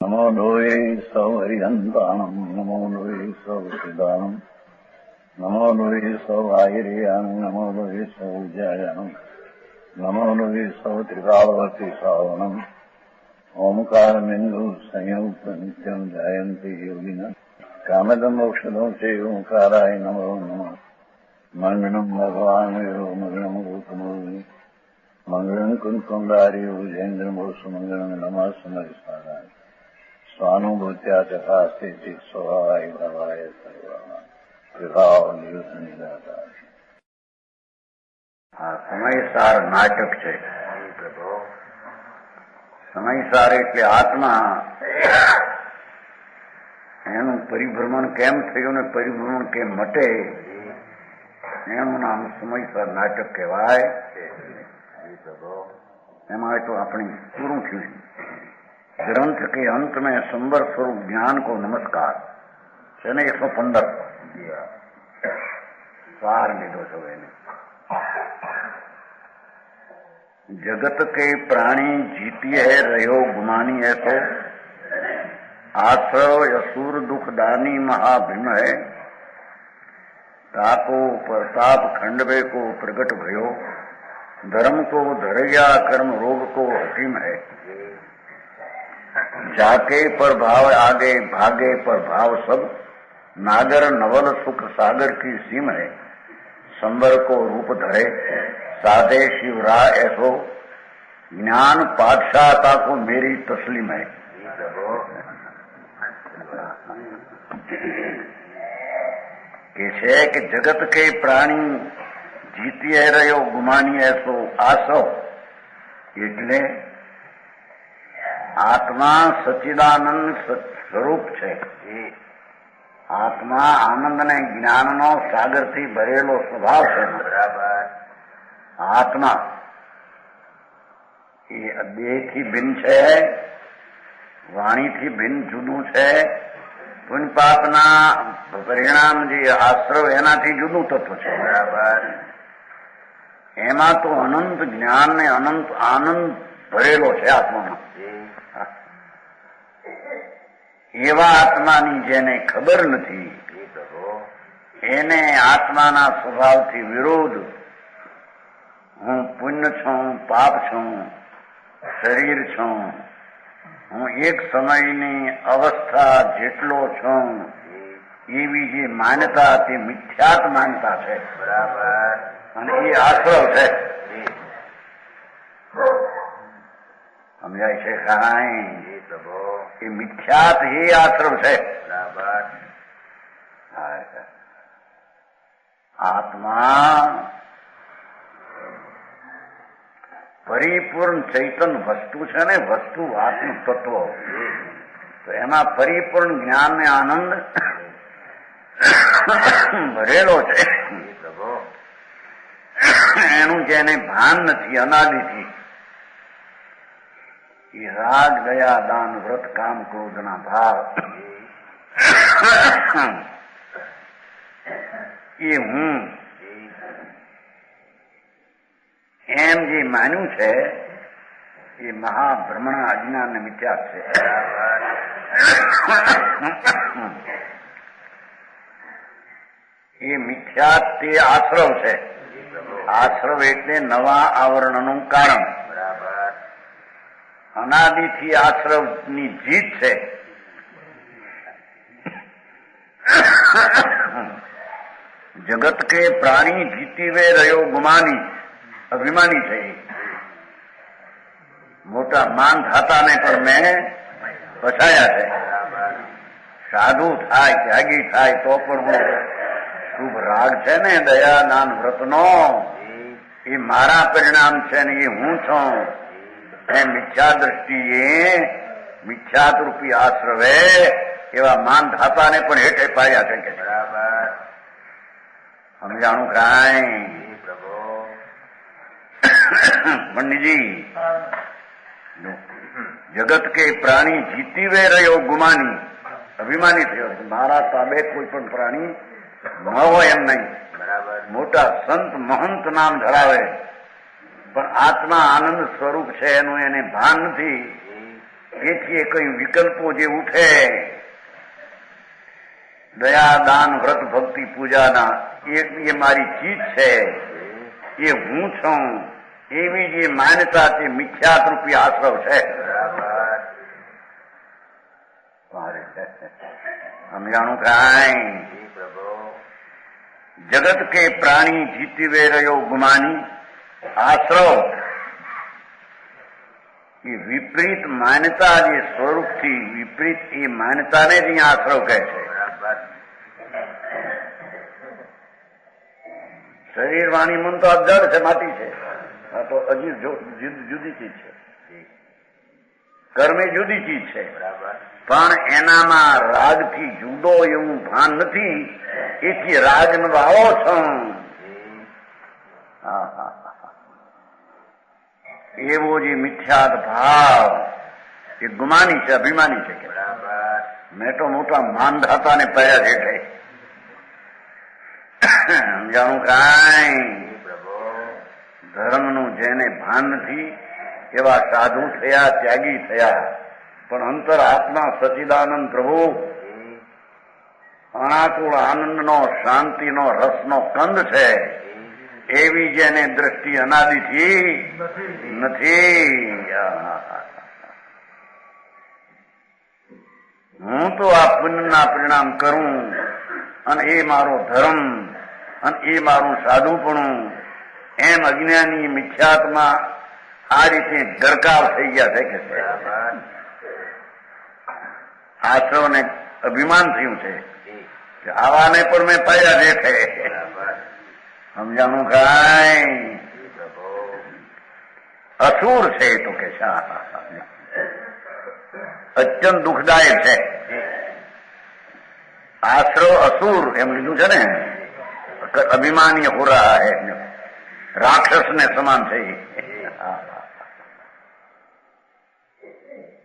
નમો લોહે સૌ હરિહંતાણમ નમો લોહે સૌ સિદાનમ નમો લોહે સૌ આયર્યાણમ નમો લોહે સૌ જયાણમ નમો લોહે સૌ ત્રિકાળવતી સાવણમ ઓમકારમિંદુ સંયુક્ત નિત્યમ જયંતિ યોગિના કામદમ મોક્ષદમ છે ઓંકારાય નમો નમઃ મંગળમ ભગવાન વિરો મંગળમ ગૌતમોની મંગળમ કુંકુંડાર્યો જૈન્દ્રમો સુમંગળમ નમઃ સમરિસારાય સ્વાનુભૂત્યા ચકાસ્તે ચિત સ્વભાવાય ભાવાય સર્વા વિભાવ નિયુદ્ધ નિરાકાર. આ સમયસાર નાટક છે. સમયસાર એટલે આત્મા એનું પરિભ્રમણ કેમ થયું ને પરિભ્રમણ કેમ મટે એનું નામ સમયસાર નાટક કહેવાય. એમાં તો આપણે પૂરું થયું. ग्रंथ के अंत में संबर स्वरूप ज्ञान को नमस्कार છે ને 115 सार લીધો છો એને. जगत के प्राणी जीती है रहो गुमानी है तो आश्रव असुर दुखदानी महाभीम है ताको प्रताप खंडवे को प्रगट भयो धर्म को धरया कर्म रोग को हकीम है जाके पर भाव आगे भागे पर भाव सब नागर नवल सुख सागर की सीम है संबर को रूप धरे साधे शिवरा ऐसो ज्ञान पाठशाता को मेरी तस्लीम है. કે છે કે જગત કે પ્રાણી જીતી રહ્યો ગુમાની એસો આસો એટલે આત્મા સચ્ચિદાનંદ સ્વરૂપ છે. આત્મા આનંદ ને જ્ઞાનનો સાગરથી ભરેલો સ્વભાવ છે. બરાબર. આત્મા એ દેહથી ભિન્ન છે, વાણીથી ભિન્ન જુદું છે. પુણ્ય પાપના પરિણામ જે આશ્રવ એનાથી જુદું તત્વ છે. બરાબર. એમાં તો અનંત જ્ઞાન ને અનંત આનંદ ભરેલો છે આત્મામાં. એવા આત્માની જેને ખબર નથી એને આત્માના સ્વભાવથી વિરોધ હું પુણ્ય છું, પાપ છું, શરીર છું, હું એક સમયની અવસ્થા જેટલો છું એવી જે માન્યતા તે મિથ્યાત માનતા છે. બરાબર. અને એ આશ્રવ છે. સમજાય છે કાંઈ? એ મિથ્યાત એ આશ્રમ છે. બરાબર. આત્મા પરિપૂર્ણ ચૈતન વસ્તુ છે ને, વસ્તુ આત્મ તત્વ. તો એમાં પરિપૂર્ણ જ્ઞાન ને આનંદ ભરેલો છે. એનું જેને ભાન નથી અનાદિથી એ રાગ દયા દાન વ્રત કામ ક્રોધના ભાવ એ હું એમ જે માન્યું છે એ મહાભ્રમણ અજ્ઞાન ને મિથ્યા છે. એ મિથ્યાત તે આશ્રવ છે. આશ્રવ એટલે નવા આવરણનું કારણ. અનાદિથી આશ્રવ ની જીત છે. જગત કે પ્રાણી જીતી વે રહ્યો ગુમાની અભિમાની છે. મોટા માન ધાતાને પણ મેં પછાયા છે. સાધુ થાય ત્યાગી થાય તો પણ હું શુભ રાગ છે ને દયા દાન વ્રતનો એ મારા પરિણામ છે ને એ હું છું. એ મિથ્યા દ્રષ્ટિએ મિથ્યાત રૂપી આશ્રવે એવા માન ધાતાને પણ હેઠે પાડ્યા છે. કે બરાબર સમજાણું કાંઈ? પંડિતજી જગત કે પ્રાણી જીતી વે રહ્યો ગુમાની અભિમાની થયો. મારા તાબે કોઈ પણ પ્રાણી ન હોય એમ નહીં. બરાબર. મોટા સંત મહંત નામ ધરાવે પણ આત્મા આનંદ સ્વરૂપ છે એનું એને ભાન નથી. એથી કઈ વિકલ્પો જે ઉઠે દયા દાન વ્રત ભક્તિ પૂજાના એ મારી ચીજ છે, એ હું છું, એવી જે માન્યતા તે મિથ્યાત રૂપી આશ્રવ છે. સમજાણું કાંઈ? જગત કે પ્રાણી જીતીવે રહ્યો ગુમાની આશ્રવ એ વિપરીત માન્યતા જે સ્વરૂપથી વિપરીત એ માન્યતાને જ અહીંયા આશ્રવ કહે છે. શરીર વાણી મન તો આ જડ છે, માટી છે, આ તો હજી જુદી ચીજ છે. કર્મ એ જુદી ચીજ છે, પણ એનામાં રાગથી જુદો એવું ભાન નથી. એથી રાગનો આવો છો. એવો જે મિથ્યાત ભાવ એ ગુમાની છે, અભિમાની છે. મેં તો મોટા માનધાતાને પડ્યા છે એટલે સમજાણું કાંઈ? ધર્મનું જેને ભાન નથી એવા સાધુ થયા, ત્યાગી થયા, પણ અંતર આત્મા સચિદાનંદ પ્રભુ અનાકુળ આનંદનો શાંતિનો રસનો કંદ છે. એવી જેને દ્રષ્ટિ અનાદિથી નથી. હું તો આ પુણ્યના પરિણામ કરું અને એ મારો ધર્મ અને એ મારું સાધુપણું એમ અજ્ઞાની મિથ્યાત્મા આ રીતે ગરકાવ થઈ ગયા છે. કે આશ્રવને અભિમાન થયું છે કે આવાને પણ મેં પાયા દેખે. સમજાણું કાંઈ? અસુર છે તો કે અત્યંત દુઃખદાયક છે. આશ્રવ અસુર એમ લીધું છે ને, અભિમાની હો રહા હૈ, રાક્ષસ ને સમાન છે.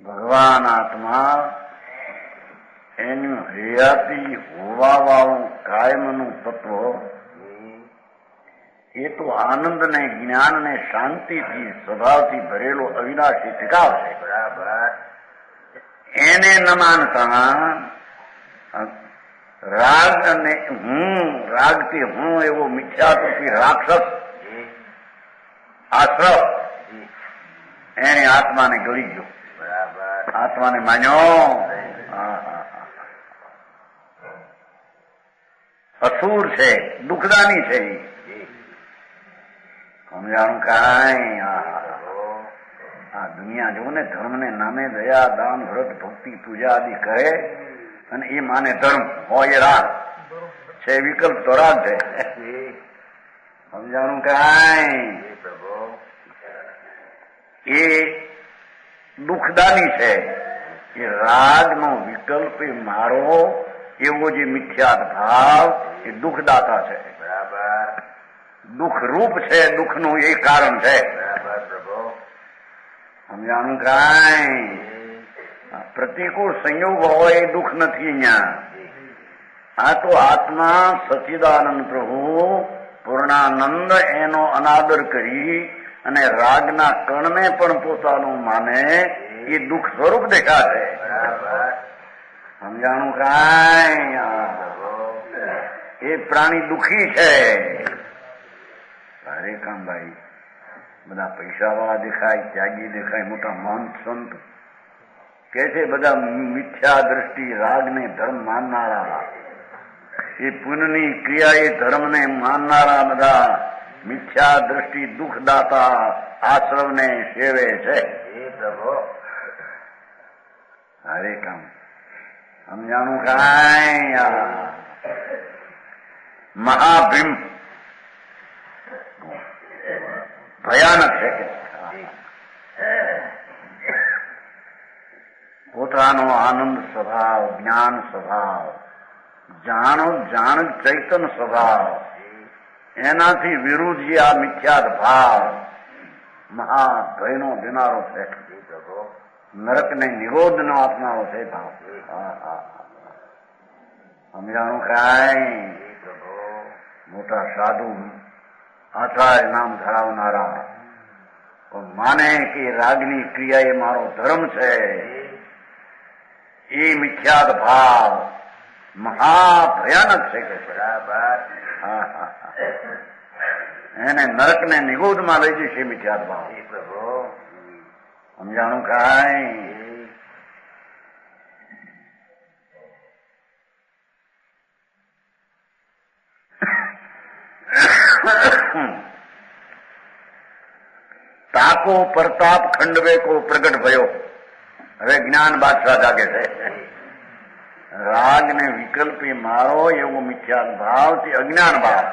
ભગવાન આત્મા એનું હયાતી હોવા વાળું કાયમનું તત્વ એ તો આનંદ ને જ્ઞાન ને શાંતિથી સ્વભાવથી ભરેલો અવિનાશી ટિકાવ છે. એને ન માનતા રાગ અને રાગથી હું એવો મિથ્યાત્વથી રાક્ષસ આશ્રવ એને આત્માને ગળી ગયો, આત્માને માન્યો. અસુર છે, દુઃખદાની છે. સમજાણું કાંઈ? આ દુનિયા જો ને ધર્મને નામે દયા દાન વ્રત ભક્તિ પૂજા આદિ કરે અને એ માને ધર્મ હોય એ રાગ છે, વિકલ્પ તો રાગ છે. સમજાણું કાંઈ? એ દુઃખદાની છે. એ રાગનો વિકલ્પ એ મારો એવો જે મિથ્યાત ભાવ એ દુઃખદાતા છે. દુઃખ રૂપ છે, દુઃખનું એ કારણ છે. સમજાણું કાંઈ? પ્રતિકૂળ સંયોગ હોય એ દુઃખ નથી અહીંયા. આ તો આત્મા સચિદાનંદ પ્રભુ પૂર્ણાનંદ એનો અનાદર કરી અને રાગના કણને પણ પોતાનું માને એ દુઃખ સ્વરૂપ દેખાશે. સમજાણું કાંઈ? એ પ્રાણી દુઃખી છે. અરે કામ ભાઈ, બધા પૈસાવાળા દેખાય, ત્યાગી દેખાય, મોટા મહંત સંત કે છે બધા મિથ્યા દ્રષ્ટિ રાગને ધર્મ માનનારા, એ પુણ્યની ક્રિયા એ ધર્મને માનનારા બધા મિથ્યા દ્રષ્ટિ દુઃખદાતા આશ્રમને સેવે છે. હરે કામ સમજાણું કાંઈ? મહાભીમ ભયાનક છે. પોતાનો આનંદ સ્વભાવ, જ્ઞાન સ્વભાવ, જાણ ચૈતન સ્વભાવ, એનાથી વિરુદ્ધ જે આ મિથ્યાત ભાવ મહાભયનો દેનારો છે. નરકને નિરોધનો આપનારો છે ભાવ. સમજાણું કાંઈ? મોટા સાધુ આચાર્ય નામ ધરાવનારા પણ માને કે રાગની ક્રિયા એ મારો ધર્મ છે, એ મિથ્યાદ ભાવ મહાભયાનક છે કે બરાબર. હા હા હા એને નરક ને નિગોદમાં લઈ જશે મિથ્યાદ ભાવ. જી પ્રભુ. સમજાણું કાંઈ? તાકો પ્રતાપ ખંડવે કો પ્રગટ ભયો. હવે જ્ઞાન બાદશાહ જાગે છે. રાગ ને વિકલ્પી મારો એવો મિથ્યાદ ભાવ તે અજ્ઞાન ભાવ,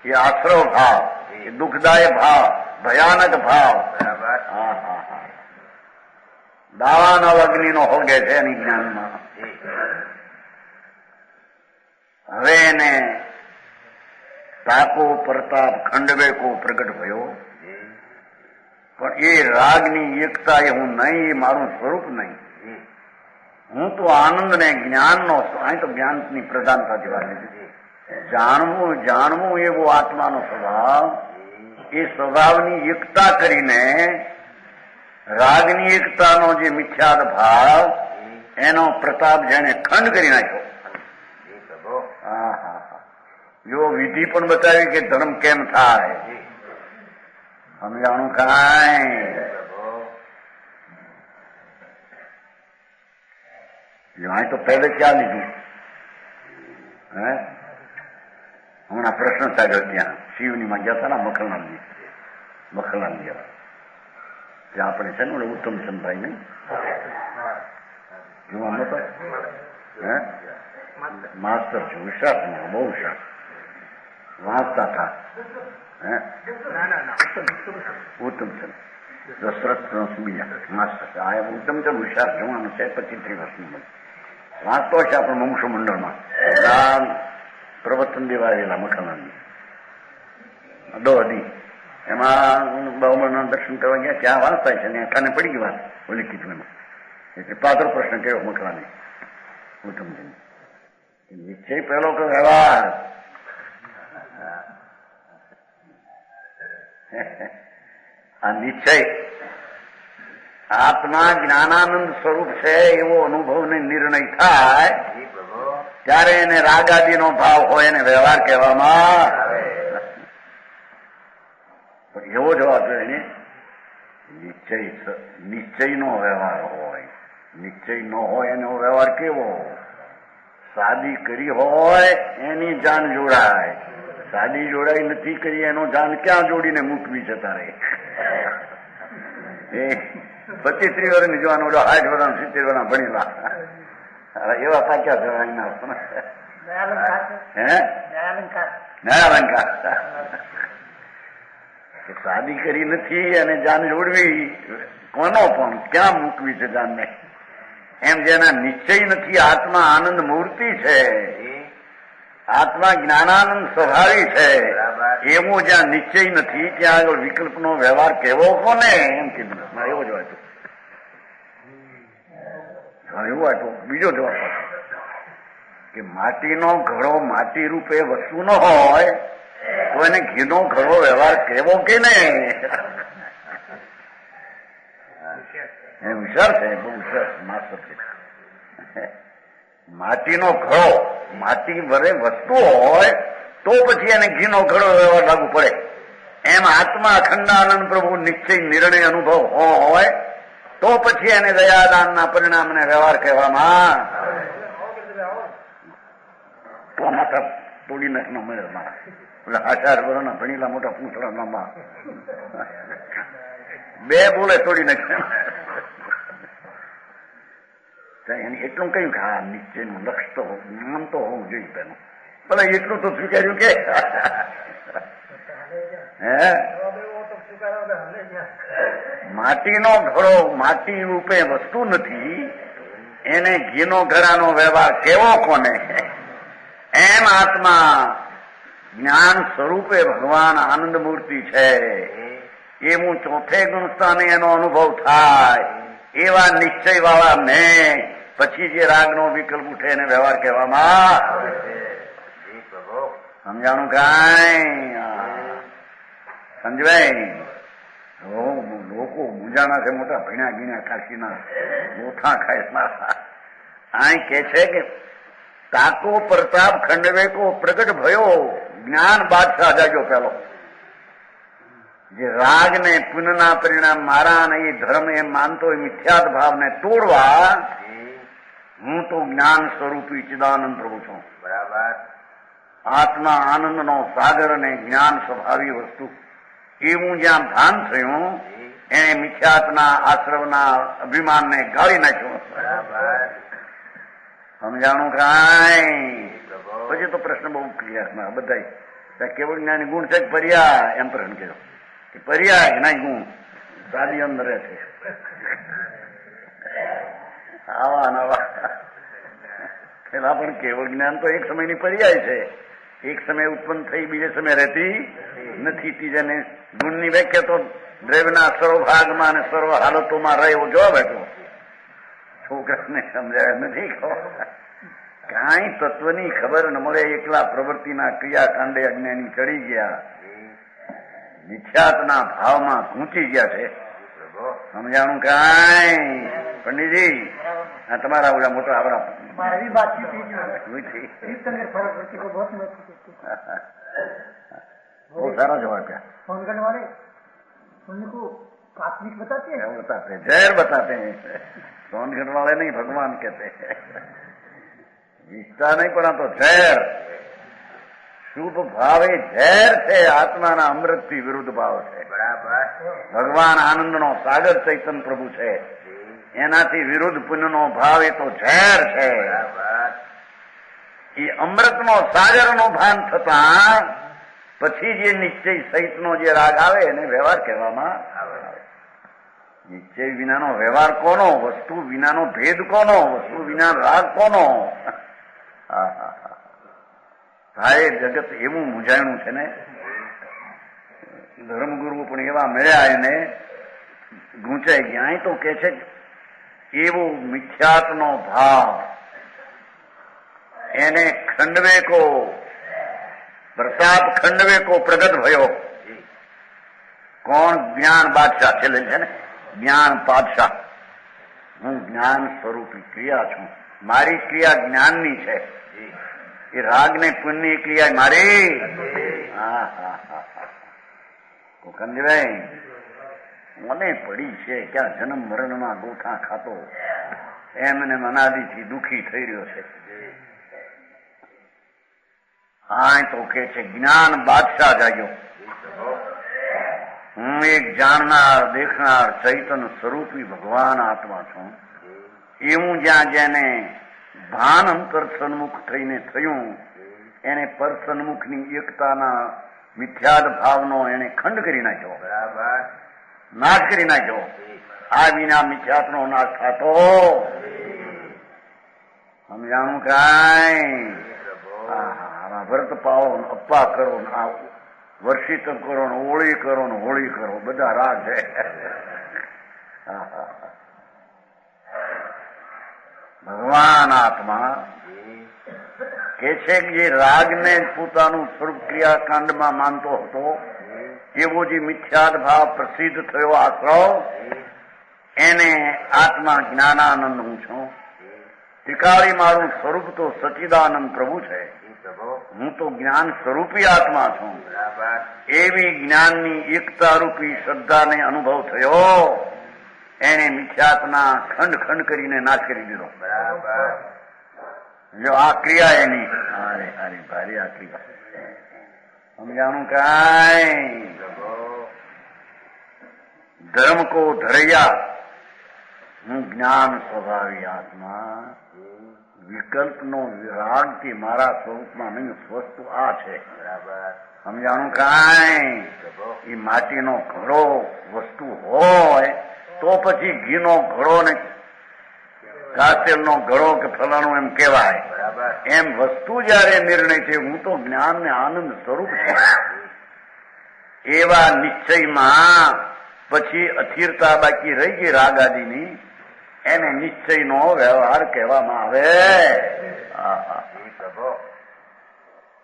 એ આશ્રવ ભાવ, એ દુઃખદાય ભાવ, ભયાનક ભાવ. બરાબર. હા હા હા દાવાનો અગ્નિ નો હોગે છે એની જ્ઞાનમાં. હવે એને તાકો પ્રતાપ ખંડવે કો પ્રગટ ભયો. પણ એ રાગની એકતા એ હું નહીં, એ મારું સ્વરૂપ નહીં. હું તો આનંદ ને જ્ઞાનનો, અહીં તો જ્ઞાનની પ્રધાનતાથી વાત લીધી. જાણવું જાણવું એવો આત્માનો સ્વભાવ, એ સ્વભાવની એકતા કરીને રાગની એકતાનો જે મિથ્યાદ ભાવ એનો પ્રતાપ જેને ખંડ કરી નાખ્યો. હા હા હા જો વિધિ પણ બતાવી કે ધર્મ કેમ થાય. સમજાણું કાંઈ? અહીં તો પહેલે ક્યાં લીધું હે? હમણાં પ્રશ્ન ચાલ્યો ત્યાં શિવની માં ગયા હતા ને મખણલાલજી. મખણલાલજી ત્યાં આપણે છે ને ઉત્તમચંદભાઈ નહીં જોવા નતો હે? માસ્ટર છું, વિશ્વાસ બહુ વિશ્વાસ વાંચતા હતા હે? ઉત્તમચંદ દશરથ બીજા માસ્ટર આ ઉત્તમચંદ વિશ્વાસ જોવાનું છે 25-30 વર્ષનું વાંચતો છે આપણે મુમુક્ષુ મંડળમાં. પ્રવચન દેવા આવેલા મખણલાલજી દોહદી એમાં બાહુમના દર્શન કરવા ગયા ત્યાં વાંચતા છે ને કાને પડી ગઈ વાત ઓલી કીધું એમાં. એટલે પાત્ર પ્રશ્ન કર્યો મખલાને ઉત્તમચંદ નિશ્ચય પહેલો કે વ્યવહાર. આ નિશ્ચય આત્મા જ્ઞાનાનંદ સ્વરૂપ છે એવો અનુભવ ને નિર્ણય થાય ત્યારે એને રાગાદીનો ભાવ હોય એને વ્યવહાર કહેવામાં આવે. એવો જવાબ જોઈએ નિશ્ચયનો વ્યવહાર હોય. નિશ્ચય ન હોય એનો વ્યવહાર કેવો? શાદી કરી હોય એની જાન જોડાય, શાદી જોડાઈ નથી કરી એનો જાન ક્યાં જોડીને મૂકવી જતા રહે. એ 25-30 વર્ષની જવાનો 60 વર્ષ 70 વર્ષ ભણેલા એવા પાક્યા છે એના હે ન્યાયાલંકાર. શાદી કરી નથી અને જાન જોડવી કોનો પણ ક્યાં મૂકવી છે જાનને? એમ જેના નિશ્ચય નથી, આત્મા આનંદ મૂર્તિ છે, આત્મા જ્ઞાનાનંદ સ્વભાવી છે, એવું જ્યાં નિશ્ચય નથી ત્યાં આગળ વિકલ્પનો વ્યવહાર કેવો કોને? એમ કીધું. એવો જ વાંચો એવું વાંચો. બીજો જવાબ કે માટીનો ઘડો માટી રૂપે વસ્તુ ન હોય તો એને ઘીનો ઘડો વ્યવહાર કેવો કે ને? એ વિચાર છે, બહુ વિચાર માસ્ટર છે. માટીનો ઘડો માટી વડે વસ્તુ હોય તો પછી એને ઘીનો ઘડો વ્યવહાર લાગુ પડે. એમ આત્મા અખંડાનંદ પ્રભુ નિશ્ચય નિર્ણય અનુભવ હોય તો પછી એને દયાદાનના પરિણામને વ્યવહાર કહેવામાં. તો માથા તોડી નાખનો મળે મારા પેલા 8 વર્ષના ભણીલા મોટા પૂંછડા લાંબા 2 બોલે તોડી નાખે. એટલું કહ્યું કે હા નિશ્ચયનું લક્ષ્ય તો જ્ઞાન તો હોવું જોઈએ પેલું. ભલે એટલું તો સ્વીકાર્યું કે હે માટીનો ઘડો માટી રૂપે વસ્તુ નથી, એને ઘીનો ઘડાનો વ્યવહાર કેવો કોને? એમ આત્મા જ્ઞાન સ્વરૂપે ભગવાન આનંદ મૂર્તિ છે એવું ચોથે ગુણસ્થાને એનો અનુભવ થાય એવા નિશ્ચય વાળા મેં પછી જે રાગનો વિકલ્પ ઉઠે એને વ્યવહાર કહેવામાં. સમજાણું કાંઈ? સમજવાય? લોકો મૂંઝાણા છે મોટા ભણ્યા ગીણ્યા કાશીના ગોથા ખાય અહીં કે છે કે તાકો પ્રતાપ ખંડવેકો પ્રગટ ભયો જ્ઞાન બાદશાહ જાગ્યો પેલો. જે રાગ ને પુનના પરિણામ મારા ને એ ધર્મ એમ માનતો એ મિથ્યાત ભાવને તોડવા હું તો જ્ઞાન સ્વરૂપી ચિદાનંદ પ્રભુ છું. બરાબર. આત્મા આનંદનો સાગર અને જ્ઞાન સ્વભાવી વસ્તુ એવું જ્યાં ભાન થયું એને મિથ્યાતના આશ્રવના અભિમાનને ગાળી નાખ્યું. બરાબર. સમજાણું કાંઈ? પછી તો પ્રશ્ન બહુ ક્લિયર બધા કેવળ જ્ઞાની ગુણ છે કે પર્યા એમ પ્રશ્ન કર્યો કે પર્યાય ના ગુણ સાદી અંદર રહે છે. આવા નવા પેલા પણ કેવળ જ્ઞાન તો એક સમયની પર્યાય છે. એક સમય ઉત્પન્ન થઈ બીજે સમય રહેતી નથી. ત્રીજાને ગુણની વ્યાખ્યા તો દ્રવ્યના સર્વભાગમાં અને સર્વ હાલતોમાં રહે એવો જવાબ આપ્યો. છોકરાને સમજાય નથી કાંઈ તત્વની ખબર ન મળે, એકલા પ્રવૃત્તિના ક્રિયાકાંડે અજ્ઞાની ચડી ગયા, મિથ્યાતના ભાવમાં ગૂંચી ગયા છે. સમજાણું કાંઈ? પંડિતજી આ તમારા ઓલા મોટા આવડા બહુ સારા જવાબ આપ્યા. प्राथमिक बताते हैं, बताते हैं, जहर बताते हैं. सोनगढ़ वाले नहीं भगवान कहते हैं. विष्टा नहीं पड़ा तो जहर. शुभ भाव એ ઝેર છે, આત્માના અમૃતથી વિરુદ્ધ ભાવ છે. બરાબર. ભગવાન આનંદનો સાગર ચૈતન પ્રભુ છે, એનાથી વિરુદ્ધ પુણ્યનો ભાવ એ તો ઝેર છે. એ અમૃતનો સાગરનો ભાન થતા પછી જે નિશ્ચય સહિતનો જે રાગ આવે એને વ્યવહાર કહેવામાં આવે. નિશ્ચય વિનાનો વ્યવહાર કોનો? વસ્તુ વિનાનો ભેદ કોનો? વસ્તુ વિના રાગ કોનો? ભાઈ જગત એવું મૂંઝાણું છે ને. ધર્મગુરુ પણ એવા મળ્યા એને ગૂંચાઈ ગયા. અહીં તો કે છે એવો મિથ્યાતનો ભાવ એને ખંડવેકો પ્રતાપ ખંડવેકો પ્રગટ ભયો. કોણ? જ્ઞાન બાદશાહ છેલ્લે છે ને, જ્ઞાન બાદશાહ. હું જ્ઞાન સ્વરૂપી ક્રિયા છું. મારી ક્રિયા જ્ઞાનની છે. એ રાગ ને પુણ્ય ક્રિયા મારી. કંદભાઈ મને પડી છે ક્યાં જન્મ મરણમાં ગોઠા ખાતો એમને અનાદિથી દુઃખી થઈ રહ્યો છે. હા તો કે છે જ્ઞાન બાદશાહ જાગ્યો. હું એક જાણનાર દેખનાર ચૈતન સ્વરૂપી ભગવાન આત્મા છું. એવું જ્યાં જેને ભાન અંતર સન્મુખ થઈને થયું એને પર સન્મુખની એકતાના મિથ્યાદ ભાવનો એને ખંડ કરી નાખ્યો. બરાબર. નાશ કરી નાખ્યો. આ વિના મિથ્યાત્વનો નાશ થતો સમજાણું કાંઈ? વ્રત પાળો, અપ્પા કરો, વર્ષિત કરો, હોળી કરો ને હોળી કરો, બધા રાગ છે. ભગવાન આત્મા કે છે કે જે રાગને પોતાનું સ્વરૂપ ક્રિયાકાંડમાં માનતો હતો એવો જે મિથ્યાદ ભાવ પ્રસિદ્ધ થયો આશ્રવ એને આત્મા જ્ઞાનાનંદ હું છું. ટીકાળી મારું સ્વરૂપ તો સચિદાનંદ પ્રભુ છે. હું તો જ્ઞાન સ્વરૂપી આત્મા છું. એવી જ્ઞાનની એકતા રૂપી શ્રદ્ધાને અનુભવ થયો. એને મિથ્યાતના ખંડ ખંડ કરીને નાશ કરી દીધો. બરાબર. જો આ ક્રિયા એની હારી ભારી આ ક્રિયા સમજાણું કાંઈ? ધર્મ કો ધરૈયા હું જ્ઞાન સ્વભાવી આત્મા. વિકલ્પનો રાગથી મારા સ્વરૂપમાં નહીં, વસ્તુ આ છે. બરાબર. સમજાણું કાંઈ? એ માટીનો ઘડો વસ્તુ હોય તો પછી ઘીનો ઘડો ને કાસ્તેલનો ઘડો કે ફલાણું એમ કહેવાય. બરાબર. એમ વસ્તુ જયારે નિર્ણય છે હું તો જ્ઞાન ને આનંદ સ્વરૂપ છું એવા નિશ્ચયમાં પછી અસ્થિરતા બાકી રહી ગઈ રાગાદીની, એને નિશ્ચયનો વ્યવહાર કહેવામાં આવે.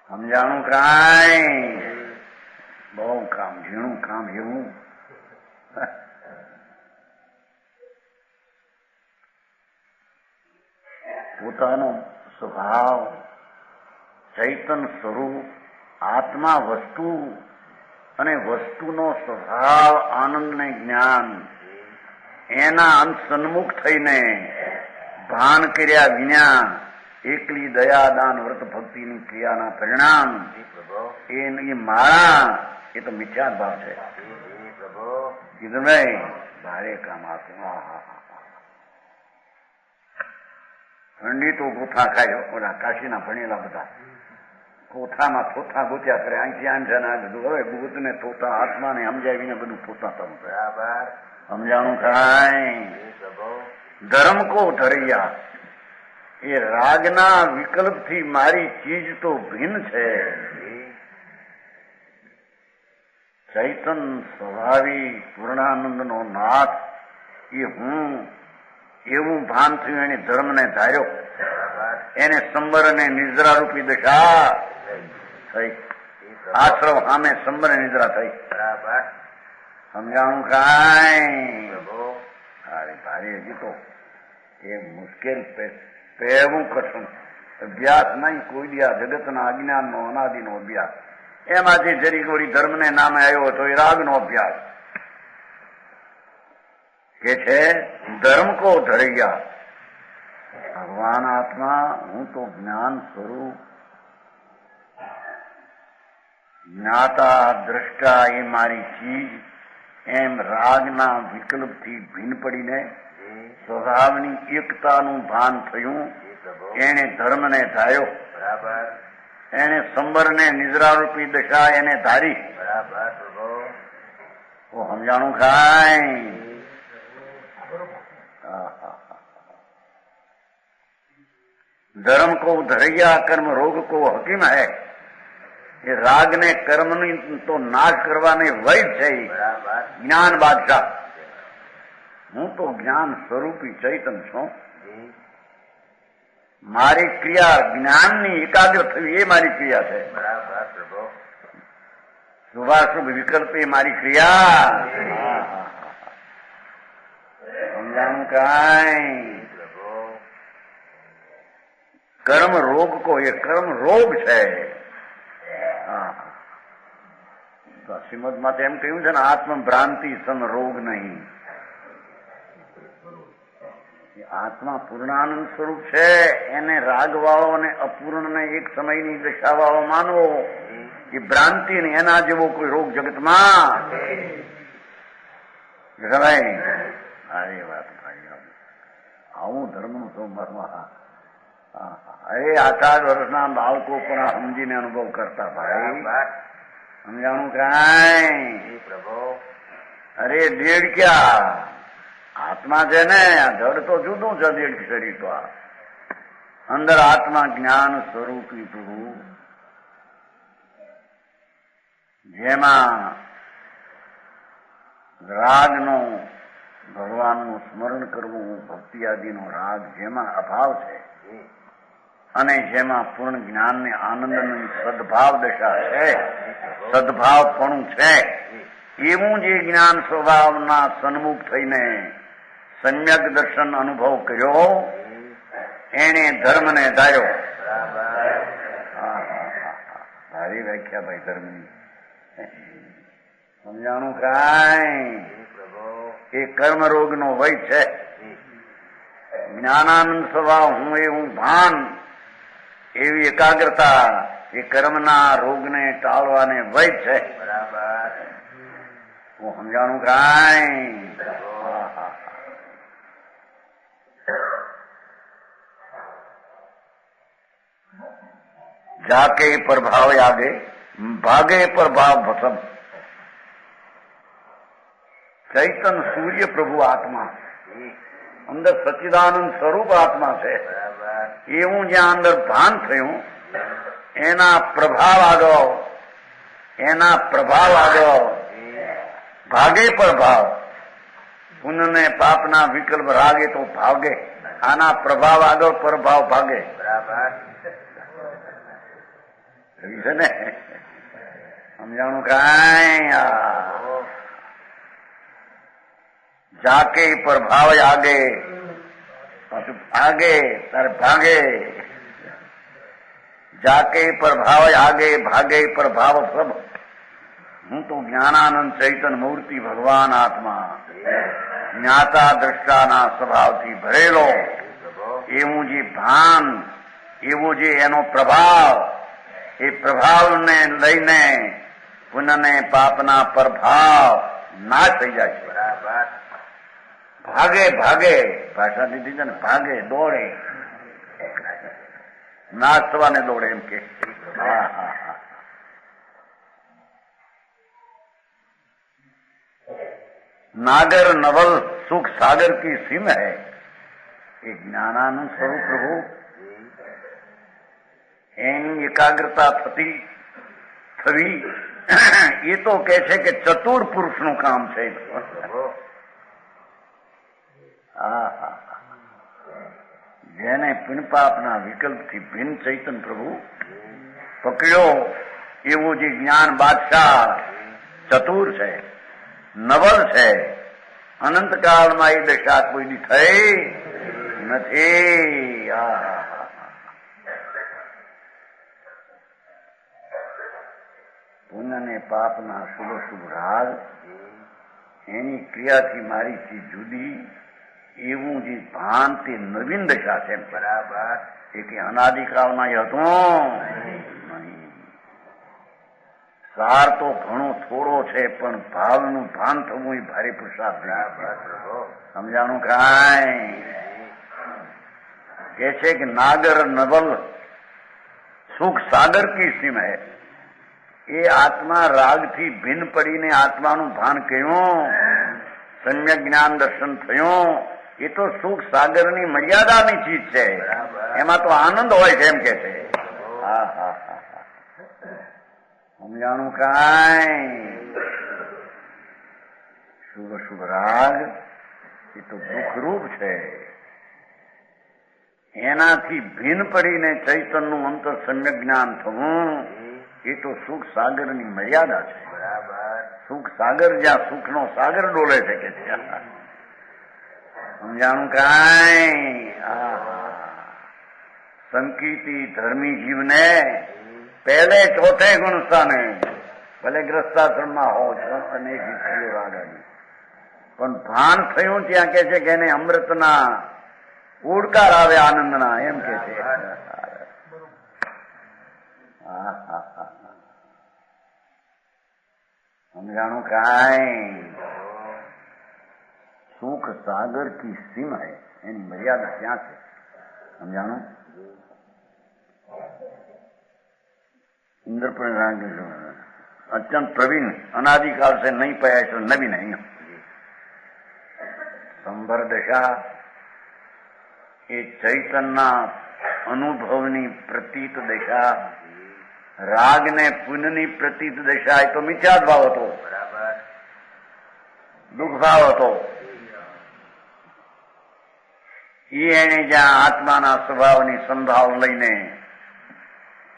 સમજાણું કાંઈ? બહુ કામ, ઝીણું કામ એવું. પોતાનો સ્વભાવ, ચૈતન સ્વરૂપ, આત્મા વસ્તુ અને વસ્તુનો સ્વભાવ, આનંદ ને જ્ઞાન, એના અંત સન્મુખ થઈને ભાન કર્યા વિના એકલી દયા, દાન, વ્રત, ભક્તિની ક્રિયાના પરિણામ એની માળા એ તો મિથ્યા ભાવ છે. કીધું ભારે કામ આપ્યું. પંડિતો ગોથા ખાયો, ઓલા કાશીના ભણેલા બધા કોથામાં થોથા ગોત્યા કરે, અહીંથી આમ છે ને આ બધું. હવે ભૂત ને થોથા આત્માને સમજાવીને બધું પોતા તમે બરાબર સમજાણું થાય. ધર્મ કો ધરૈયા, એ રાગના વિકલ્પથી મારી ચીજ તો ભિન્ન છે. ચૈતન સ્વભાવી પૂર્ણાનંદનો નાથ એ હું, એવું ભાન થયું. એને ધર્મને ધાર્યો, એને સંબર અને નિદ્રા રૂપી દશા થઈ. આશ્રમ સામે સંબર નિદ્રા થઈ. સમજાણું કાંઈ ભારે હજી તો એ મુશ્કેલ પહેવું કઠણ અભ્યાસ નહીં. કોઈ દી આ જગતના અજ્ઞાનનો અનાદિનો અભ્યાસ, એમાંથી જરી ગોળી ધર્મને નામે આવ્યો હતો એ રાગનો અભ્યાસ કે છે. ધર્મ કો ધરૈયા, ભગવાન આત્મા હું તો જ્ઞાન સ્વરૂપ, જ્ઞાતા દ્રષ્ટા એ મારી ચીજ, એમ રાગના વિકલ્પથી ભિન્ન પડીને સ્વભાવની એકતાનું ભાન થયું. એને ધર્મને ધાર્યો, એને સંબરને નિદ્રારૂપી દશા એને ધારી. સમજાણું ખાય. ધર્મ કો ધરૈયા, કર્મ રોગ કો હકીમ હૈ. એ રાગ ને કર્મની તો નાશ કરવાને વૈદ છે. જ્ઞાન બાદશાહ, હું તો જ્ઞાન સ્વરૂપી ચૈતન છું. મારી ક્રિયા જ્ઞાનની એકાગ્ર થવી એ મારી ક્રિયા છે. શુભાશુભ વિકલ્પ એ મારી ક્રિયા. સમજાણું કાંઈ. કર્મ રોગ કો, એ કર્મ રોગ છે. શ્રીમદ માં એમ કહ્યું છે ને, આત્મ ભ્રાંતિ સમ રોગ નહીં. આત્મા પૂર્ણાનંદ સ્વરૂપ છે. એને રાગવાળો અને અપૂર્ણને એક સમયની દશાવાળો માનવો એ ભ્રાંતિ ને એના જેવો કોઈ રોગ જગતમાં સારી વાત. આવું ધર્મનું સોમવારમાં અરે 8 વર્ષના બાળકો પણ સમજીને અનુભવ કરતા. ભાઈ સમજાણું કાંઈ. અરે દેડ ક્યાં, આત્મા છે ને, જડ તો જુદું છે. દેડ શરીર તો આ અંદર આત્મા જ્ઞાન સ્વરૂપી પ્રભુ, જેમાં રાગનો, ભગવાનનું સ્મરણ કરવું, ભક્તિ આદિનો રાગ જેમાં અભાવ છે અને જેમાં પૂર્ણ જ્ઞાન ને આનંદની સદભાવ દશા છે, સદભાવપણું છે, એવું જે જ્ઞાન સ્વભાવના સન્મુખ થઈને સમ્યક દર્શન અનુભવ કર્યો, એને ધર્મને ધાર્યો. સારી વ્યાખ્યા ભાઈ ધર્મની. સમજાણું કાંઈ. એ કર્મ રોગનો વય છે. જ્ઞાનાનંદ સ્વભાવ હું એવું ભાન, એવી એકાગ્રતા એ કર્મના રોગને ટાળવાને વય છે. હું સમજાણું કાંઈ. જાકે પ્રભાવ આગે, ભાગે પ્રભાવ ભસમ. ચૈતન સૂર્ય પ્રભુ આત્મા, અંદર સચ્ચિદાનંદ સ્વરૂપ આત્મા છે. એવું જ્યાં અંદર ભાન થયું, એના પ્રભાવ આગળ ભાગે પ્રભાવ. પુણ્ય ને પાપના વિકલ્પ રાગે તો ભાગે, આના પ્રભાવ આગળ પ્રભાવ ભાગે. છે ને સમજાણું કાંઈ. જાકે પ્રભાવ આગે, आगे तर भागे, जाके प्रभाव आगे भागे प्रभाव सब। हूँ तो ज्ञानानंद चैतन्य मूर्ति भगवान आत्मा, ज्ञाता દ્રષ્ટાના સ્વભાવથી ભરેલો એવું જે ભાન, એવો જે એનો પ્રભાવ, એ પ્રભાવને લઈને પુનઃને પાપના પ્રભાવ નાશ થઈ જાય છે. ભાગે ભાગે ભાષા દીધી છે ને, ભાગે દોડે, નાશ થવાને દોડે એમ કે. नागर नवल सुख सागर की सीम है, એ જ્ઞાનાનંદ સ્વરૂપ પ્રભુ, એની એકાગ્રતા થવી એ તો કે છે કે ચતુર પુરુષનું કામ છે. જેને પુણ્યપાપના વિકલ્પથી ભિન્ન ચૈતન્ય પ્રભુ પકડ્યો, એવું જે જ્ઞાન બાદશાહ ચતુર છે, નવલ છે, અનંતકાળમાં એ દશા કોઈની થઈ નથી. પુણ્ય ને પાપના શુભ શુભ રાગ, એની ક્રિયાથી મારીથી જુદી, એવું જે ભાન તે નવીન દશા છે. બરાબર. એ કે અનાદિકાળમાં એ હતું નહીં. સાર તો ઘણો થોડો છે, પણ ભાવનું ભાન થવું એ ભારે પુરુષાર્થ. સમજાણું કાંઈ? કે છે કે નાગર નવલ સુખ સાગર કી સીમ હૈ. એ આત્મા રાગથી ભિન્ન પડીને આત્માનું ભાન કર્યું, સમ્યક જ્ઞાન દર્શન થયું, એ તો સુખ સાગરની મર્યાદાની ચીજ છે. એમાં તો આનંદ હોય છે એમ કે છે. હા હા હા, સમજાણું કાંઈ? શુભ શુભ રાગ એ તો દુઃખરૂપ છે. એનાથી ભિન્ન પડીને ચૈતન્યનું અંતર સમ્યક જ્ઞાન થવું, એ તો સુખ સાગરની મર્યાદા છે. સુખ સાગર જ્યાં સુખનો સાગર ડોલે છે કે છે. સમજાણું કાંઈ? સંકીર્તિ ધર્મી જીવને પહેલે ચોથે ગુણ સ્થાને, ભલે ગ્રસ્તાશ્રમમાં હો અને રાગાની, પણ ભાન થયું ત્યાં કે છે કે એને અમૃતના ઉડકાર આવે આનંદના, એમ કે છે. સમજાણું કાંઈ? સુખ સાગર કી સીમા હૈ, એની મર્યાદા ક્યાં છે? સમજાણું? इंद्र अत्यंत प्रवीण, अनादिकाल से नहीं पाया तो नवी नहीं. संभर दशा એ ચૈતનના અનુભવની પ્રતીત દશા, રાગને પુનની પ્રતીત દશા, એ તો મિથ્યા ભાવ હતો, દુઃખ ભાવ હતો. એને જ્યાં આત્માના સ્વભાવની સંભાવ લઈને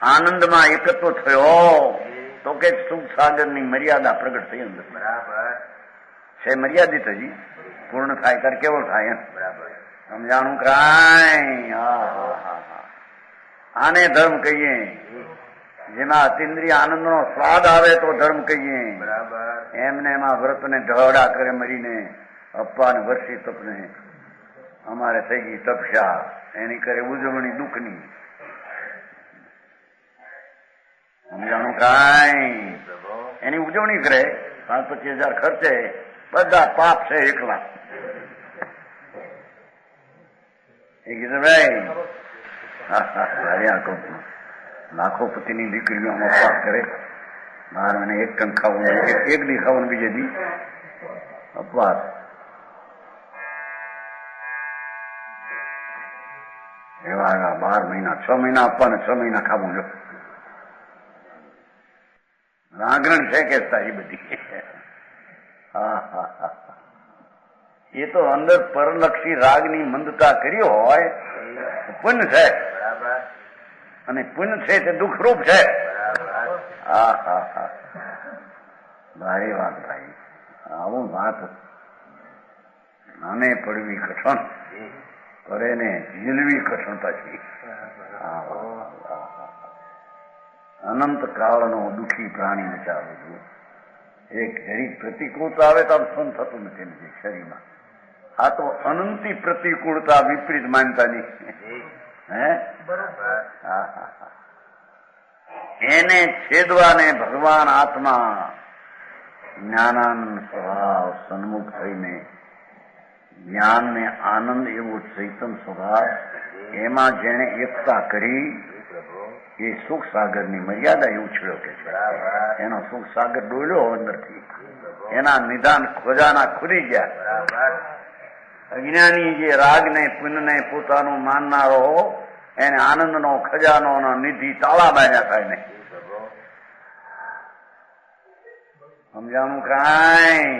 આનંદમાં એકત્વ થયો, તો કે સુખ સાગરની મર્યાદા પ્રગટ થઈ અંદર. બરાબર છે. મર્યાદિત હજી પૂર્ણ થાય ત્યારે કેવો થાય એમ. બરાબર. સમજાણું કાંઈ? આને ધર્મ કહીએ, જેમાં અતિન્દ્રિય આનંદનો સ્વાદ આવે તો ધર્મ કહીએ. બરાબર. એમને એમાં વ્રતને ઢહડા કરે મરીને, અપ્પાને વર્ષી તપને અમારે થઈ ગઈ તપસ્યા, એની કરે ઉજવણી દુઃખની. સમજાણું કાંઈ? એની ઉજવણી કરે, 5-25,000 ખર્ચે, બધા પાપ છે એકલા. એ કીધું ભાઈ, લાખોપતિની દીકરીઓ અપવાસ કરે, 12 મહિને એક ટન ખાવું, એક દી ખાવું, બીજે દી અપવાસ. એવા 12 મહિના, 6 મહિના આપવાને 6 મહિના ખાવું. જો રાગરણ છે કે સારી બધી. એ તો અંદર પરલક્ષી રાગની મંદતા કરી હોય, પુણ્ય છે. અને પુણ્ય છે તે દુઃખરૂપ છે. ભારે વાત ભાઈ, આવું વાત નાને પડવી કઠણ. પર એને ઝીલવી કઠણ પછી અનંત કાળનો દુઃખી પ્રાણી વિચારું છું. એક ઘડી પ્રતિકૂળતા આવે તો આમ સહન થતું નથી એમ શરીરમાં. આ તો અનંતી પ્રતિકૂળતા વિપરીત માનતાની હે એને છેદવાને ભગવાન આત્મા જ્ઞાનાનંદ સ્વભાવ સન્મુખ થઈને જ્ઞાનને આનંદ એવો ચૈતન સ્વભાવ એમાં જેણે એકતા કરી એ સુખ સાગરની મર્યાદા એ ઉછળ્યો કે છે. એનો સુખ સાગર ડોલ્યો અંદરથી, એના નિદાન ખોજાના ખુલી ગયા. અજ્ઞાની જે રાગને પુણ્યને પોતાનું માનનારો એને આનંદનો ખજાનો નિધિ તાળા બાંધ્યા થાય નહીં. સમજાણું કાંઈ?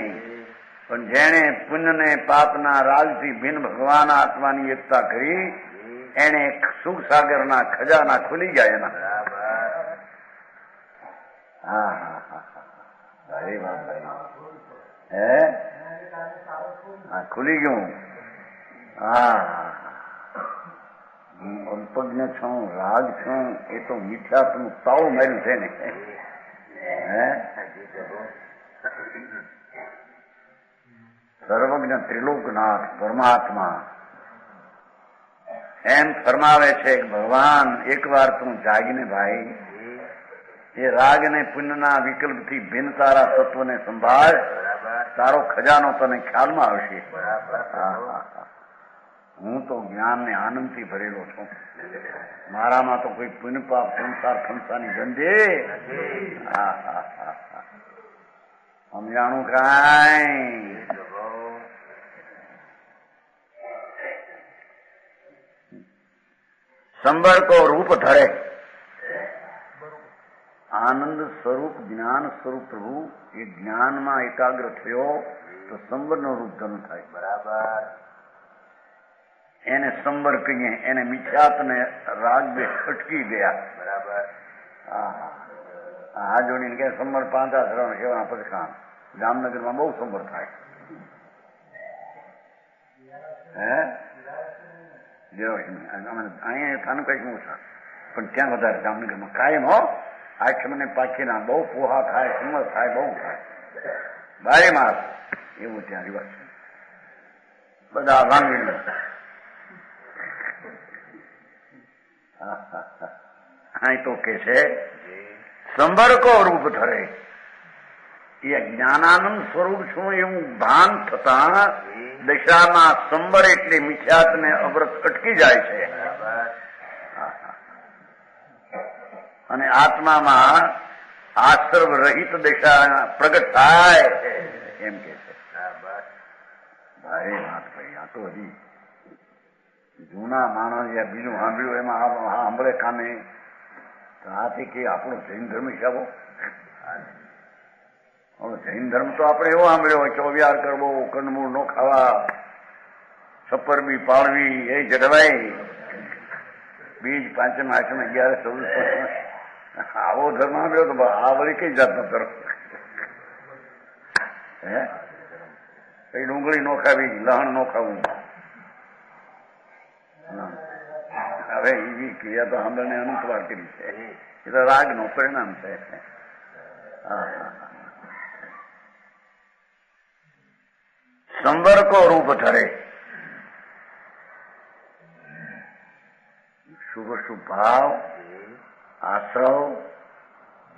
પણ જેણે પુણ્યને પાપના રાગથી ભિન્ન ભગવાન આત્માની એકતા કરી એને સુખ સાગરના ખજાના ખુલી ગયા એના. હા હા હા ભાઈ વાહ ભાઈ હે હા ખુલી ગયું. હા હું અલ્પજ્ઞ છું, રાગ છું, એ તો મિથ્યાત્વનું તાળું માર્યું છે ને. હે સર્વજ્ઞ ત્રિલોકનાથ પરમાત્મા એમ ફરમાવે છે કે ભગવાન એકવાર તું જાગીને ભાઈ એ રાગ ને પુણ્યના વિકલ્પથી ભિન્ન તારા તત્વને સંભાળ, તારો ખજાનો તને ખ્યાલમાં આવશે. હું તો જ્ઞાનને આનંદથી ભરેલો છું, મારામાં તો કોઈ પુણ્ય પાપ સંસાર ખંસાની ગંધે. સમજાણું કાંઈ? સંબર કો રૂપ ધરે આનંદ સ્વરૂપ જ્ઞાન સ્વરૂપ પ્રભુ એ જ્ઞાનમાં એકાગ્ર થયો તો સંબરનો રૂપ ધન થાય. બરાબર. એને સંબર કહીએ, એને મિથ્યાત્વને રાગ બે અટકી ગયા. બરાબર. હા જોડીને કે સંબર 5 આશ્રમ સેવાના પદખાન જામનગરમાં બહુ સંબર થાય. હે અહીંયા થાનકમાં ઓછા, પણ ત્યાં વધારે જામનગરમાં કાયમ હો. આઠમને પાખીના બહુ પોહા થાય, સંમર થાય, બહુ થાય, બારે માસ એવું ત્યાં રિવાજ છે. બધા વાંગી અહીં તો કે છે સંબર કો રૂપ ધરે એ જ્ઞાનાનંદ સ્વરૂપ છું એવું ભાન થતા દશામાં સંબર એટલે મિથ્યાત્વને અવ્રત અટકી જાય છે અને આત્મામાં આશ્રવ રહિત દશા પ્રગટ થાય એમ કે છે. ભાઈ વાત ભાઈ આ તો હજી જૂના માણસ યા બીજું સાંભળ્યું એમાં સાંભળે કાને તો આથી કે આપણો જૈન ધર્મ હિસાબો. જૈન ધર્મ તો આપણે એવો સાંભળ્યો હોય ચોવિયાર કરવો, કંદમૂળ નો ખાવા, સપરબી પાળવી એ જડવાય, બીજ પાંચમ આઠમ 11 14 આવો ધર્મ સાંભળ્યો તો આ વળી કઈ જાતનો ધર્મ? હે કઈ ડુંગળી નો ખાવી, લહણ નો ખાવું. હવે એવી ક્રિયા તો સાંભળને અનુસ્વાર કરી છે. એ તો રાગ નું પરિણામ છે. સંબર કો રૂપ ધરે શુભ શુભ ભાવ આશ્રવ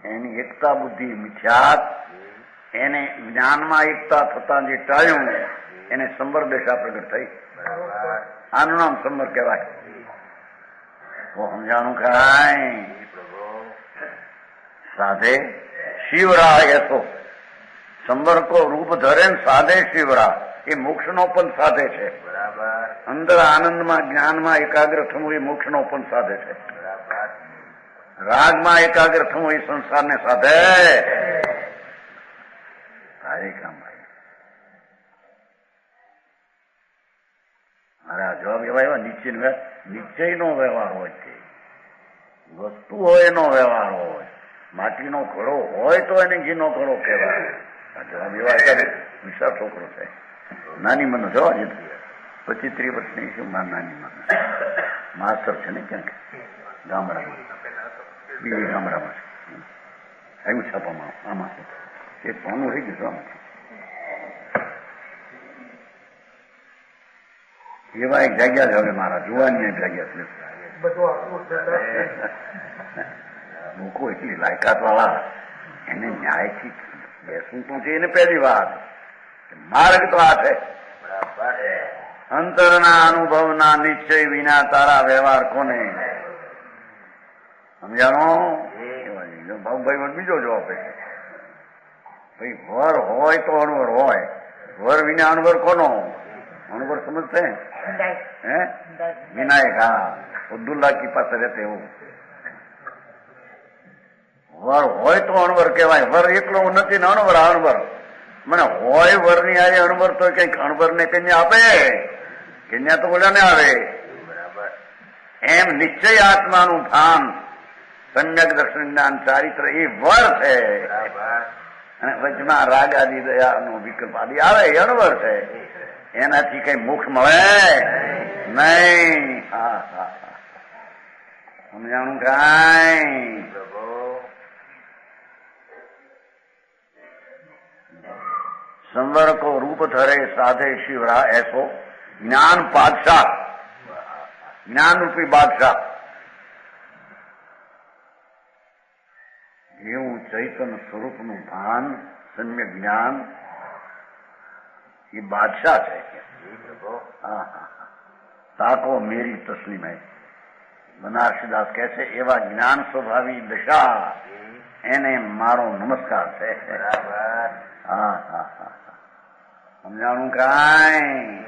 એની એકતા બુદ્ધિ મિથ્યાત એને જ્ઞાનમાં એકતા થતા જે ટાળ્યું એને સંબર દશા પ્રગટ થઈ. આનું નામ સંબર કહેવાય. તો સમજાણું કાંઈ? સાધે શિવરા યથો સંબર કો રૂપ ધરે સાધે શિવરા એ મોક્ષનો પણ સાધે છે. અંદર આનંદમાં જ્ઞાનમાં એકાગ્ર થવું એ મોક્ષનો પણ સાધે છે. રાગમાં એકાગ્ર થવું એ સંસારને સાધે. ભાઈ કામ ભાઈ મારા જવાબ એવા એવા નિશ્ચયનો વ્યવહાર હોય છે. વસ્તુ હોય એનો વ્યવહાર હોય. માટીનો ઘડો હોય તો એને ઘીનો ઘડો કહેવાય. જવાબ એવા વિશાળ છોકરો છે. નાની મને જવા દીધું 25-30 વર્ષની છે નાની માસ્તર છે ને ક્યાંક ગામડામાં, બીજી ગામડામાં છે. આવ્યું છાપામાં આમાં એ પાનું રહી ગયું આમાં. એવા એક જાગ્યા છે હવે મારા જુવાની જાગ્યા છે. લોકો એટલી લાયકાત વાળા એને ન્યાયથી બેસવું તો છે. એને પહેલી વાત માર્ગ તો આ છે, અંતરના અનુભવના નિશ્ચય વિના તારા વ્યવહાર કોને સમજાણો? ભાઈ બીજો જવાબ છે ભાઈ વર હોય તો અણવર હોય, વર વિના અણવર કોનો? અણવર સમજતે હે વિનાયક. હા અબ્દુલ્લા કી પાસે રહેતે એવું. વર હોય તો અણવર કહેવાય. વર એકલો નથી ને અણવર અણવર મને હોય વર ની આજે અણવર તો કઈક અણવર ને કન્યા આપે, કન્યા તો બોલ્યા ને આવે. એમ નિશ્ચય આત્માનું ભાન, સમ્યક દર્શન જ્ઞાન ચારિત્ર એ વર છે. અને વચમાં રાગ આદિ દયાનો વિકલ્પ આદિ આવે એ અણવર છે. એનાથી કઈ મોક્ષ મળે નહીં. હા હા સમજાણું કાંઈ? संवर को रूप धरे साधे शिवरा ऐसो ज्ञान बादशाह, ज्ञान रूपी बादशाह. એવું ચૈતન્ય સ્વરૂપનું ભાન, સમ્યક જ્ઞાન એ બાદશાહ છે. તાકો મેરી તસ્લીમ હૈ. બનારસીદાસ કહે છે એવા જ્ઞાન સ્વભાવી દશા એને મારો નમસ્કાર છે. હા હા હા સમજાણું કાંઈ?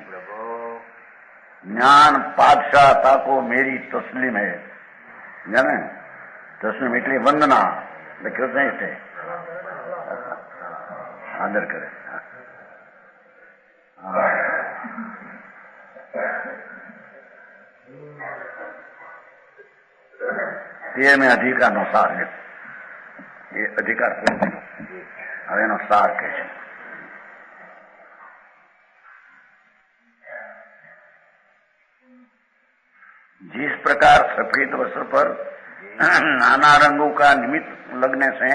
જ્ઞાન પાદશાહ તાકો મેરી તસ્લીમ હૈ. જાણે તસ્લીમ એટલે વંદના લખ્યો છે એટલે આદર કરે. તે મેં અધિકારનો સાર છે. એ અધિકાર હવે એનો સાર કહે છે. जिस प्रकार सफेद वस्त्र पर नाना रंगों का निमित्त लगने से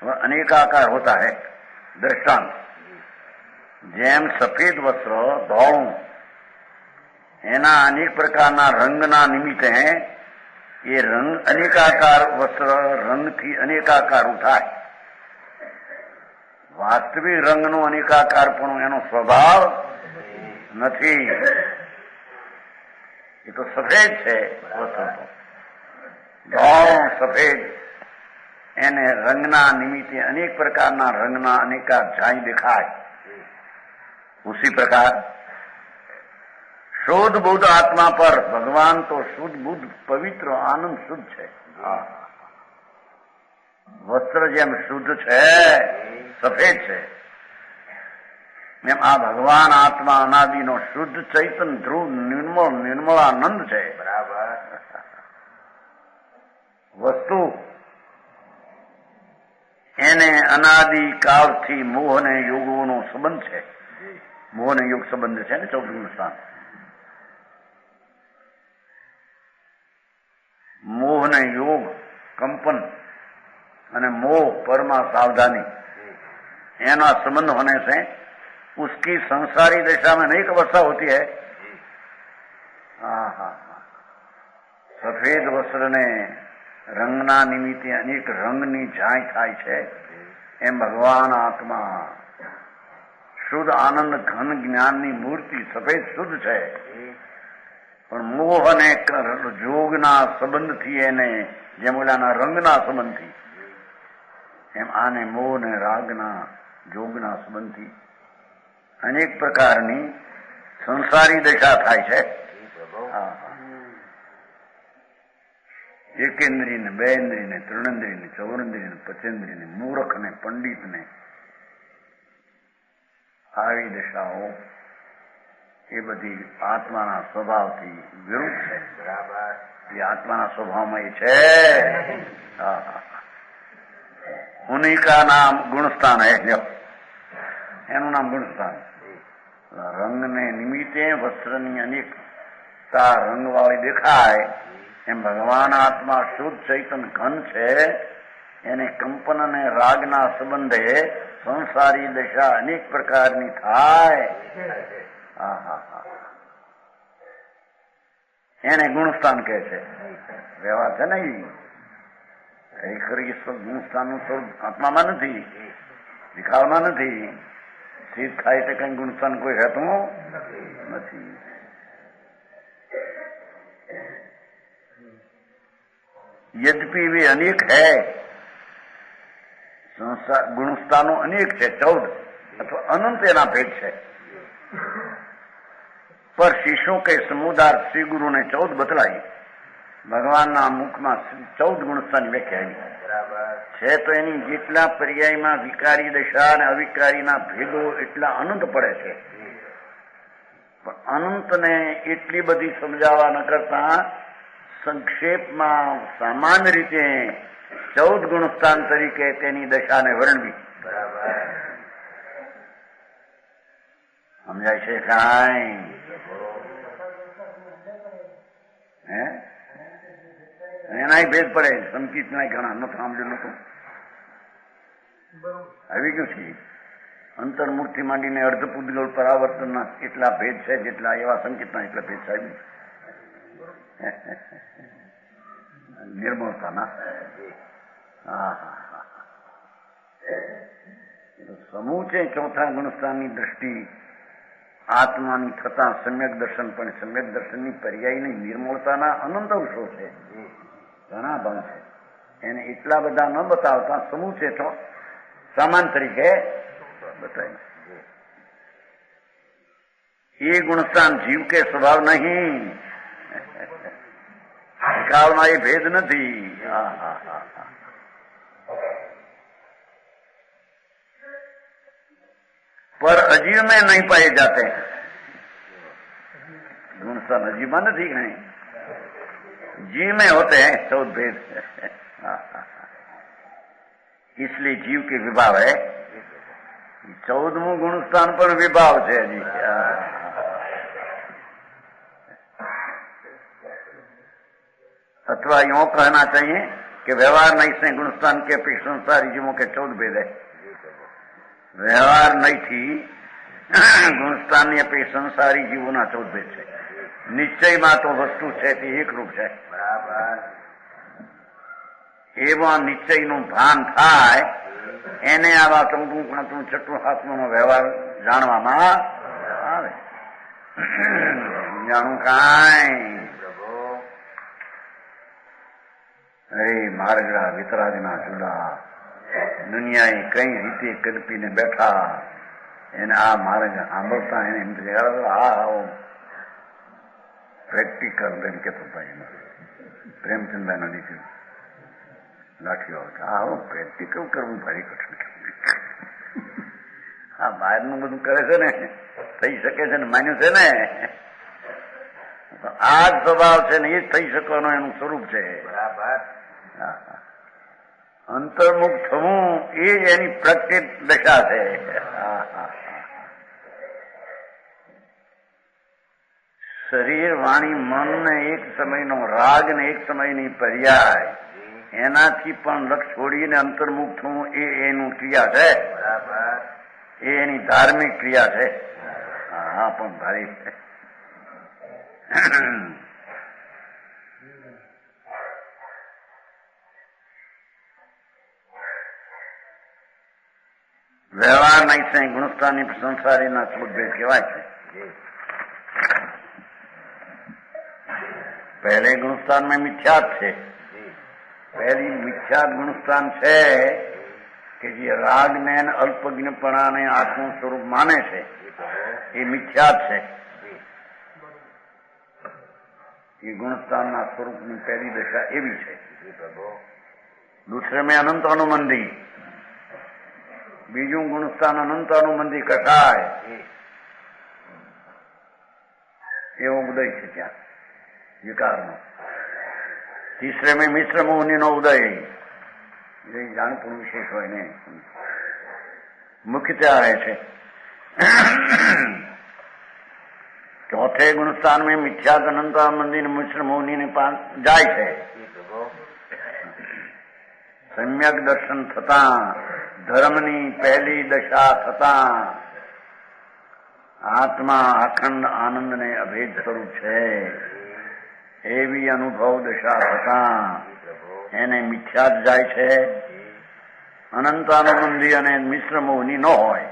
वह अनेकाकार होता है. दृष्टांत જેમ સફેદ વસ્ત્ર ધોળું એના અનેક પ્રકારના રંગના નિમિત્તે એ રંગ અનેકાકાર વસ્ત્ર રંગથી અનેકાકાર થાય. વાસ્તવિક રંગનો અનેકાકાર પણ એનો સ્વભાવ નથી. એ તો સફેદ છે વસ્ત્ર તો ધોળું સફેદ એને રંગના નિમિત્તે અનેક પ્રકારના રંગના અનેકા છાઈ દેખાય. उसी प्रकार शुद्ध बुद्ध आत्मा पर भगवान तो शुद्ध बुद्ध पवित्र आनंद शुद्ध है. वस्त्र જેમ શુદ્ધ છે સફેદ છે એમ આ ભગવાન આત્મા અનાદિનો શુદ્ધ ચૈતન ધ્રુવ નિર્મળાનંદ છે. બરાબર. વસ્તુ એને અનાદિ કાળથી મોહ અને યોગોનો સંબંધ છે. મોહ અને યોગ સંબંધ છે ને 14નું સ્થાન. મોહ અને યોગ कंपन અને मोह परमा सावधानी एना संबंध होने से उसकी संसारी दशा में अनेक अवस्था होती है. सफेद वस्त्र ने रंगना निमित्ते अनेक रंगनी झांय थाय छे एम भगवान आत्मा शुद्ध आनंद घन ज्ञाननी मूर्ति सफेद शुद्ध छे पण मोह ने जोगना संबंधथी एने जेम ओलाना रंगना संबंधथी एम आने मोह ने रागना जोगना संबंधथी अनेक प्रकारनी संसारी दशा थाय छे. एकेन्द्रिय ने बेन्द्रिय ने त्रिनेन्द्रिय ने चौरेन्द्रिय ने पचेन्द्रिय ने मूर्ख ने पंडित ने આવી દશાઓ એ બધી આત્માના સ્વભાવથી વિરુદ્ધ છે. બરાબર. એ આત્માના સ્વભાવમાં એ છે. उन्हीं का नाम गुणस्थान है. एनु नाम गुणस्थान. રંગને નિમિત્તે વસ્ત્રની અનેકતા રંગવાળી દેખાય એમ ભગવાન આત્મા શુદ્ધ ચૈતન ઘન છે. એને કંપન અને રાગના સંબંધે સંસારી દશા અનેક પ્રકારની થાય. એને ગુણસ્થાન કહે છે. વ્યવહાર છે ને ખરેખર ઈશ્વર ગુણસ્થાનનું સ્વરૂપ આત્મામાં નથી, દેખાવમાં નથી. સીધ ખાય તો કઈ ગુણસ્થાન કોઈ રહેતું નથી. यद्यपि वे अनेक है, संसार गुणस्थानो अनेक है, 14 अथवा अनंत एना भेद है. पर शिष्यों के समुदाय श्री गुरु ने 14 बतलाई. ભગવાનના મુખમાં 14 ગુણસ્થાન વ્યાખ્યા છે. તો એની જેટલા પર્યાયમાં વિકારી દશા અને અવિકારીના ભેદો એટલા અનંત પડે છે. પણ અનંતને એટલી બધી સમજાવવા ન કરતા સંક્ષેપમાં સામાન્ય રીતે 14 ગુણસ્થાન તરીકે તેની દશાને વર્ણવી. સમજાય છે કાંઈ? હે એનાય ભેદ પડે. સંકિત ના ઘણા ન સાંભળ્યું નતું. આવી ગયું છે. અંતર્મુખથી માંડીને અર્ધપુદ્ગલ પરાવર્તનના એટલા ભેદ છે જેટલા એવા સંકેતના એટલા ભેદ સાહેબ. નિર્મળતાના સમૂચે ચોથા ગુણસ્થાનની દ્રષ્ટિ આત્માની થતા સમ્યક દર્શન, પણ સમ્યક દર્શનની પર્યાયની નિર્મળતાના અનંત અંશો છે, ઘણા ભાગ છે. એને એટલા બધા ન બતાવતા સમૂચે સામાન તરીકે બતાવ્યું. એ ગુણસ્થાન જીવ કે સ્વભાવ નહીં, કાળમાં એ ભેદ નથી. पर अजीव में नहीं पाए जाते हैं. गुणस्थान अजीव में नहीं कहीं, जीव में होते हैं 14 भेद. इसलिए जीव के विभाव है. 14मुं गुणस्थान पर विभाव है जी. अथवा यूं कहना चाहिए कि व्यवहार नहीं से गुणस्थान के अपेक्षा संसारी जीवों के 14 भेद है. વ્યવહાર નહીંથી ગુણસ્થાનની અપેક્ષા સંસારી જીવોના 14 ભેદ છે. નિશ્ચયમાં તો વસ્તુ છે તે એકરૂપ છે. એવા નિશ્ચયનું ભાન થાય એને આવા 14, 5, 6 હાથમાં વ્યવહાર જાણવામાં આવે. જાણું કાંઈ અરે માર્ગડા વિતરાગના જુદા દુનિયાએ કઈ રીતે કલ્પીને બેઠા. એને આ માર્ગ સાંભળતા એને એમ આવો પ્રેક્ટિકલ એમ કેતો હતા. પ્રેમચંદભાઈનો દીકરો લાઠીઓ આવો પ્રેક્ટિકલ કરવું ભારી કઠિન. આ બહારનું બધું કરે છે ને, થઈ શકે છે ને, માન્યું છે ને. આ જ સ્વભાવ છે ને, એ જ થઈ શકવાનું એનું સ્વરૂપ છે. અંતર્મુખ થવું એ જ એની પ્રકૃત દશા છે. શરીર, વાણી, મન ને એક સમયનો રાગ ને એક સમયની પર્યાય, એનાથી પણ લક્ષ છોડીને અંતર્મુખ થવું એ એનું ક્રિયા છે. એ એની ધાર્મિક ક્રિયા છે. હા પણ ભારી છે. વ્યવહાર નહીં છે ગુણસ્થાનની સંસારીના 14 ભેદ કહેવાય છે. પહેલે ગુણસ્થાન में મિથ્યાત છે. પહેલી મિથ્યાત ગુણસ્થાન છે કે જે રાગને અલ્પજ્ઞપણાને આત્મનું સ્વરૂપ માને છે, એ મિથ્યાત છે. એ ગુણસ્થાનના સ્વરૂપની પહેલી દશા એવી છે. दूसरे में अनंत अनुबंधी, બીજું ગુણસ્થાન અનંત અનુબંધી કસાય એવો ઉદય છે ત્યાં વિકારનો. તીસરે મેં મિશ્ર મોહનીનો ઉદય, જે જાણપૂર્ણ વિશેષ હોય ને મુખ્યત્વે આવે છે. चौथे गुण स्थान में मिथ्या अनंता मंदिर मिश्र मौनी ने पास જાય છે. સમ્યક દર્શન થતા ધર્મની પહેલી દશા થતા આત્મા અખંડ આનંદને અભેદ સ્વરૂપ છે એવી અનુભવ દશા થતા એને મિથ્યા જ જાય છે. અનંતાનુબંધી અને મિશ્ર મોહની ન હોય.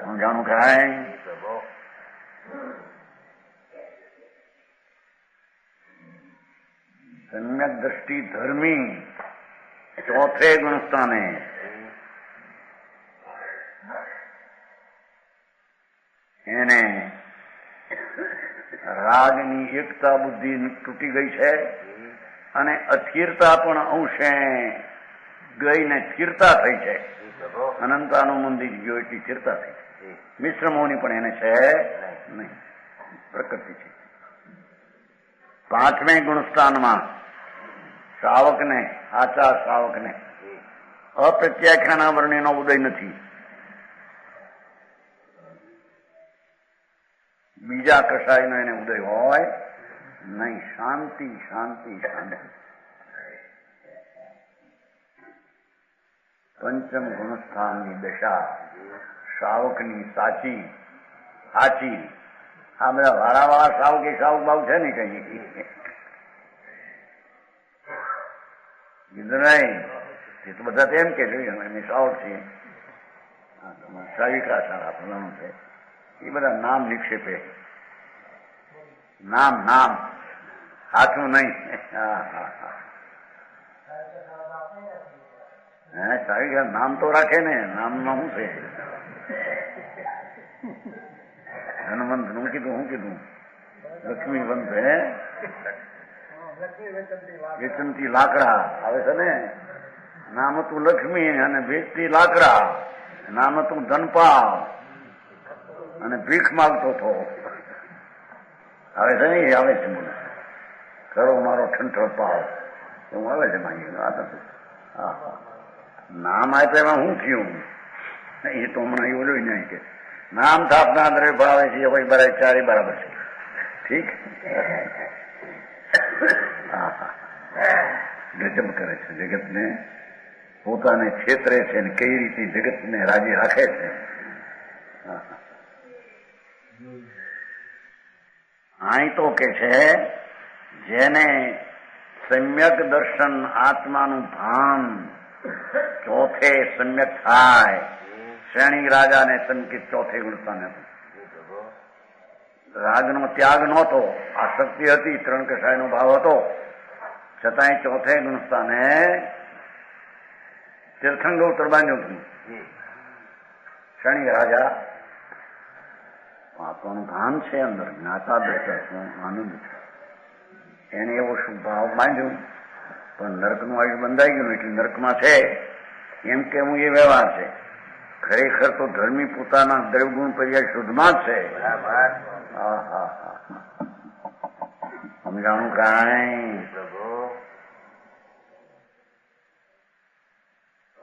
સમજાણું કાંઈ? સમ્યક દ્રષ્ટિ ધર્મી ચોથે ગુણસ્થાને એને રાગની એકતા બુદ્ધિ તૂટી ગઈ છે અને અથિરતા પણ અંશે ગઈને સ્થિરતા થઈ છે. અનંતાનું મંદિર ગયો એટલી સ્થિરતા થઈ. મિશ્ર મોહની પણ એને છે નહીં, પ્રકૃતિ છે. પાંચમે ગુણસ્થાનમાં શ્રાવકને આચાર શ્રાવકને અપ્રત્યાખ્યાના વર્ણિનો ઉદય નથી. બીજા કશાયનો એને ઉદય હોય નહીં. શાંતિ શાંતિ શાંતિ. પંચમ ગુણસ્થાનની દશા શ્રાવકની સાચી સાચી. આ બધા વારાવાળા શ્રાવક એ શ્રાવક ભાવ છે ને કઈ કીધું નહીં. એ તો બધા તેમ કે જોઈએ અમે શ્રાવક છીએ, શ્રાવિકા સારા ફલાણું છે. એ બધા નામ નિક્ષેપે. નામ નામ સાચું નહીં. હા હા હા. શ્રાવિકા નામ તો રાખે ને. નામમાં શું છે? ધનવંત નું કીધું, શું કીધું? લક્ષ્મીવંત હે વેચનથી લાકડા આવે છે ને. નામ હતું લક્ષ્મી અને વેચતી લાકડા. નામ હતું ધનપાલ અને ભીખ માગતો હતો. આવે છે ને? એ આવે છે મને. કરો મારો ઠંઠળ પાવ એવું આવે છે માગી. હા હા. નામ આપ્યા એમાં શું થયું? એ તો હમણાં એવું જોઈ નહીં કે નામ થાપના દરે ભાવે છે ભાઈ બરાબર ચારે બરાબર છે. ઠીક. ગજબ કરે છે જગતને. પોતાને છેતરે છે ને કઈ રીતે જગતને રાજી રાખે છે. અહીં તો કે છે જેને સમ્યક દર્શન આત્માનું ભાન ચોથે સમ્યક થાય. શ્રેણી રાજાને સંકિત ચોથે ગુણસ્થાન હતું. રાગનો ત્યાગ નહોતો, આસક્તિ હતી, ત્રણ કષાયનો ભાવ હતો, છતાંય ચોથે ગુણસ્થાને તીર્થંગ ઉત્તર બાંધ્યું હતું. શનિ રાજા આત્માનું ભાન છે અંદર, જ્ઞાતા દ્રષ્ટા આનંદ છે. એને એવો શુભ ભાવ બાંધ્યું, પણ નર્કનું આયુષ બંધાઈ ગયું એટલે નર્કમાં છે એમ કેવું એ વ્યવહાર છે. ખરેખર તો ધર્મી પોતાના દ્રવગુણ પર્યાય શુદ્ધમાં જ છે. સમજાણું કાંઈ?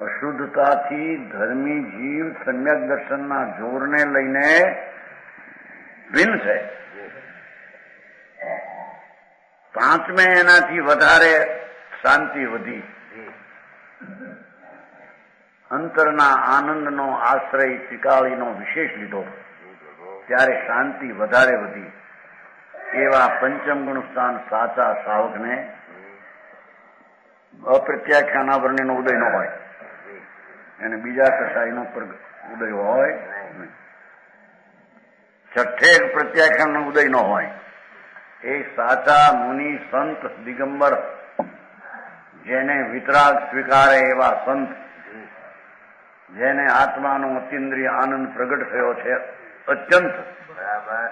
અશુદ્ધતાથી ધર્મી જીવ સમ્યક દર્શનના જોરને લઈને ભિન્ન છે. પાંચમે એનાથી વધારે શાંતિ વધી. અંતરના આનંદનો આશ્રય ચિકાળીનો વિશેષ લીધો ત્યારે શાંતિ વધારે વધી. એવા પંચમ ગુણસ્થાન સાચા શ્રાવકને અપ્રત્યાખ્યાના વર્ણનો ઉદય ન હોય, અને બીજા કશાયનો ઉદય હોય. છઠ્ઠે પ્રત્યાખ્યાનનો ઉદય ન હોય. એ સાચા મુનિ સંત દિગંબર જેને વિતરાગ સ્વીકારે એવા સંત, જેને આત્માનો અતિન્દ્રિય આનંદ પ્રગટ થયો છે અત્યંત. બરાબર.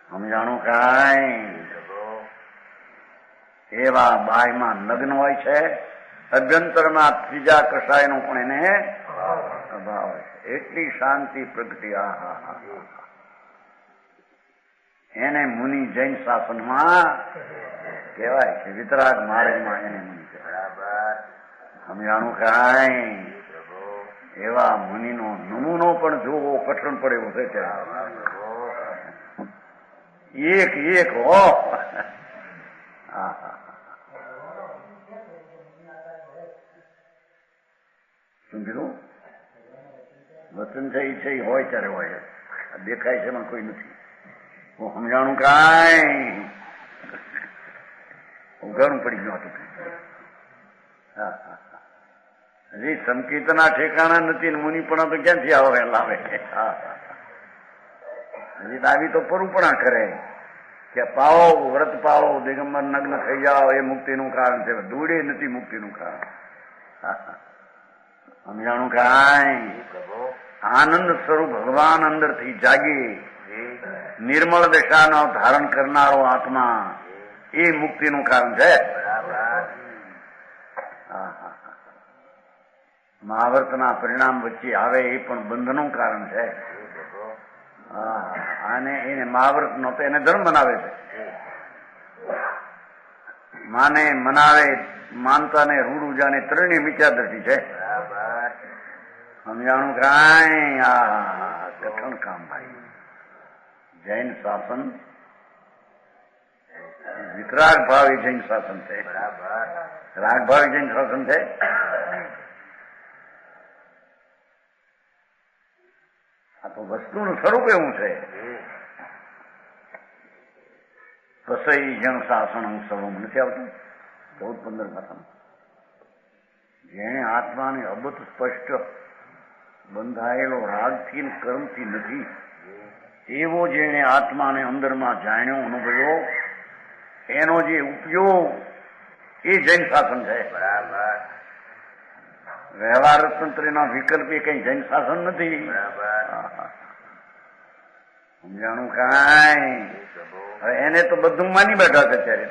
સમજાણું કાંઈ? એવા બાહ્યમાં નગ્ન હોય છે, અભ્યંતરમાં ત્રીજા કષાયનો પણ એને અભાવ હોય છે. એટલી શાંતિ પ્રગતિ. એને મુનિ જૈન શાસનમાં કહેવાય છે. વિતરાગ માર્ગમાં એને મુનિ કહેવાય. સમજાણું કાંઈ? એવા મુનિનો નમૂનો પણ જોવો કઠણ પડે એવું છે. એક એક હો. હા હા. શું કીધું? વચન છે એ હોય ત્યારે હોય, દેખાય છે એમાં કોઈ નથી. હું સમજાણું કાંઈ ઉઘાડું પડી ગયું હતું. હા હા. હજી સંકેતના ઠેકાણા નથી ને મુનિપણા તો ક્યાંથી આવે લાવે. હા હજી આવી તો પરુપણા કરે કે પાવો વ્રત પાવો દિગંબર નગ્ન થઈ જાઓ એ મુક્તિનું કારણ છે. ધૂળે નથી મુક્તિનું કારણ. સમજાણું કાંઈ? આનંદ સ્વરૂપ ભગવાન અંદરથી જાગે, નિર્મળ દશાનો ધારણ કરનારો આત્મા એ મુક્તિનું કારણ છે. મહાવર્તના પરિણામ વચ્ચે આવે એ પણ બંધનું કારણ છે. અને એને મહાવર્ત નો તો એને ધર્મ બનાવે છે. માને મનાવે માનતા ને રૂડ જાણે ત્રણેય મિથ્યા દ્રષ્ટિ છે. સમજાણું કાંઈ? આ કઠણ કામ ભાઈ. જૈન શાસન વિતરાગ ભાવી જૈન શાસન છે. રાગ ભાવી જૈન શાસન છે. આ તો વસ્તુનું સ્વરૂપ એવું છે. કસઈ જન શાસન સ્વરૂપ નથી આવતું 14-15 ભાષામાં. જેને આત્માને અબત સ્પષ્ટ બંધાયેલો રાગથી કર્મથી નથી એવો જેને આત્માને અંદરમાં જાણ્યો અનુભવ્યો એનો જે ઉપયોગ એ જૈન શાસન છે. બરાબર. વ્યવહાર તંત્રના વિકલ્પે કઈ જૈન શાસન નથી. સમજાણું કાંઈ? હવે એને તો બધું માની બેઠા છે અત્યારે.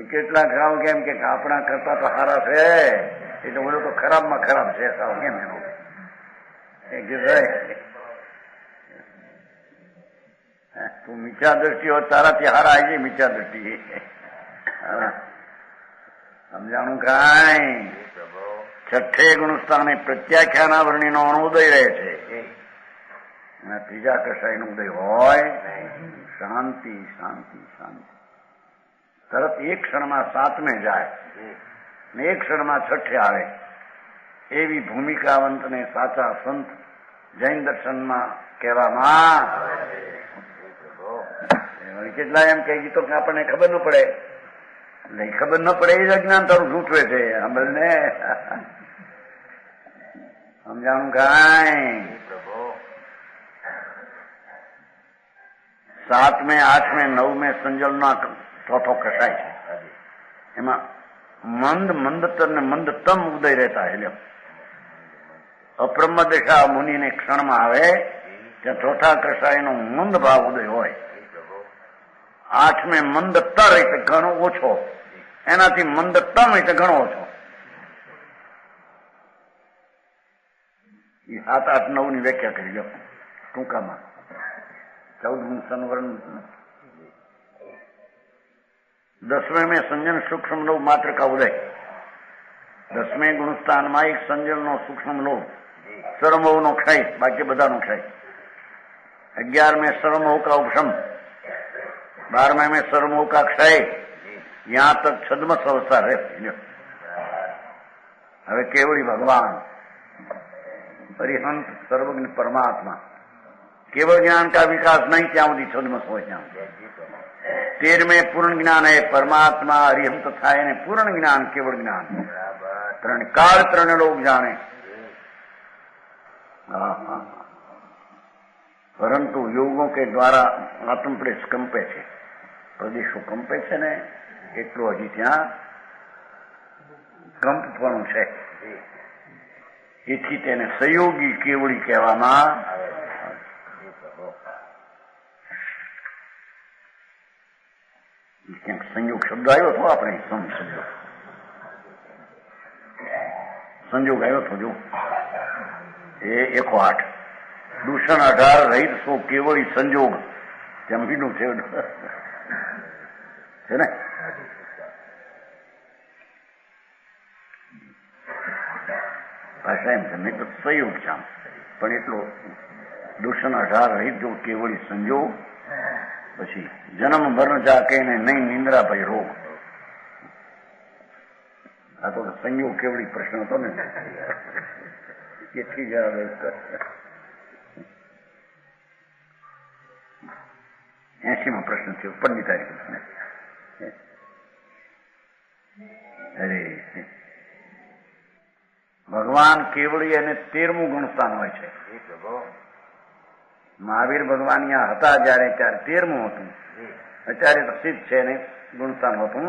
કેટલાક સાવ કેમ કે આપણા કરતા તો સારા છે એટલે બોલો તો ખરાબમાં ખરાબ છે સાવ કેમ એનું તું મિથ્યા દ્રષ્ટિ હોય તારાથી હારા આવી જાય મિથ્યા દ્રષ્ટિ. સમજાણું કાંઈ? છઠ્ઠે ગુણસ્થાને પ્રત્યાખ્યાના વર્ણિનો અણુદય રહે છે અને ત્રીજા કસાયનો ઉદય હોય શાંતિ શાંતિ શાંતિ. તરત એક ક્ષણમાં સાતમે જાય ને એક ક્ષણમાં છઠ્ઠે આવે એવી ભૂમિકાવંતને સાચા સંત જૈન દર્શનમાં કહેવામાં. કેટલા એમ કહી તો આપણને ખબર ન પડે. નહીં ખબર ન પડે એ જ અજ્ઞાન તારું જૂઠવે છે. અમલને સમજાણું કાંઈ? સાતમે આઠમે નવમે સંજલના ચોથો કસાય છે. એમાં મંદ મંદતર ને મંદતમ ઉદય રહેતા એટલે અપ્રમ દશા મુનિને ક્ષણમાં આવે ત્યાં ચોથા કસાયનો મંદ ભાવ ઉદય હોય. આઠમે મંદતર એટલે ઘણો ઓછો, એનાથી મંદતમ એટલે ઘણો ઓછો. એ 7, 8, 9 ની વ્યાખ્યા કરી લો ટૂંકામાં. 14મું સંવરણ. 10વેं में संजन सूक्ष्म लोभ मात्र का उदय. 10वें गुणस्थाનમાં એક સંજનનો સૂક્ષ્મ લોભ સર્વમોહનો ક્ષય, બાકી બધાનો ક્ષય. 11वें सर्वमोह का उपशम. 12वें में सर्वमोह का क्षय. यहाँ तक छद्मस अवस्था रहे. હવે કેવળી ભગવાન परिहंत सर्वज्ञ परमात्मा केवल ज्ञान का विकास नहीं ત્યાં સુધી છદ્મસ હોય ત્યાં. 13वें पूर्ण ज्ञान है परमात्मा अरिहंत થાય ને પૂર્ણ જ્ઞાન કેવળ જ્ઞાન. ત્રણ કાળ ત્રણ લોક જાણે. પરંતુ યોગો કે દ્વારા આત્મ પ્રદેશ કંપે છે. પ્રદેશો કંપે છે ને એટલું હજી ત્યાં કંપપણું છે. એથી તેને સહયોગી કેવળી કહેવામાં. ક્યાંક સંયોગ શબ્દ આવ્યો હતો આપણે સંજોગ આવ્યો હતો જો એ 108 દૂષણ 18 રહિત સો કેવળી સંજોગ તેમ બીજું છે ને. ભાષા એમ છે નહીં તો સહયોગ છે આમ પણ એટલો દૂષણ 18 રહિત જો કેવળી સંજોગ, પછી જન્મ મરણ જાકે ને નહીં નિંદ્રા ભાઈ રોગ. આ તો સંયોગ કેવડી પ્રશ્ન હતો ને, કેટલી જવાબ 80માં પ્રશ્ન થયો 15મી તારીખે. અરે ભગવાન કેવળી અને 13મું ગુણસ્થાન હોય છે. મહાવીર ભગવાન અહીંયા હતા જયારે ત્યારે 13મું હતું, અત્યારે તો સિદ્ધ છે ને ગુણસ્થાન હતું.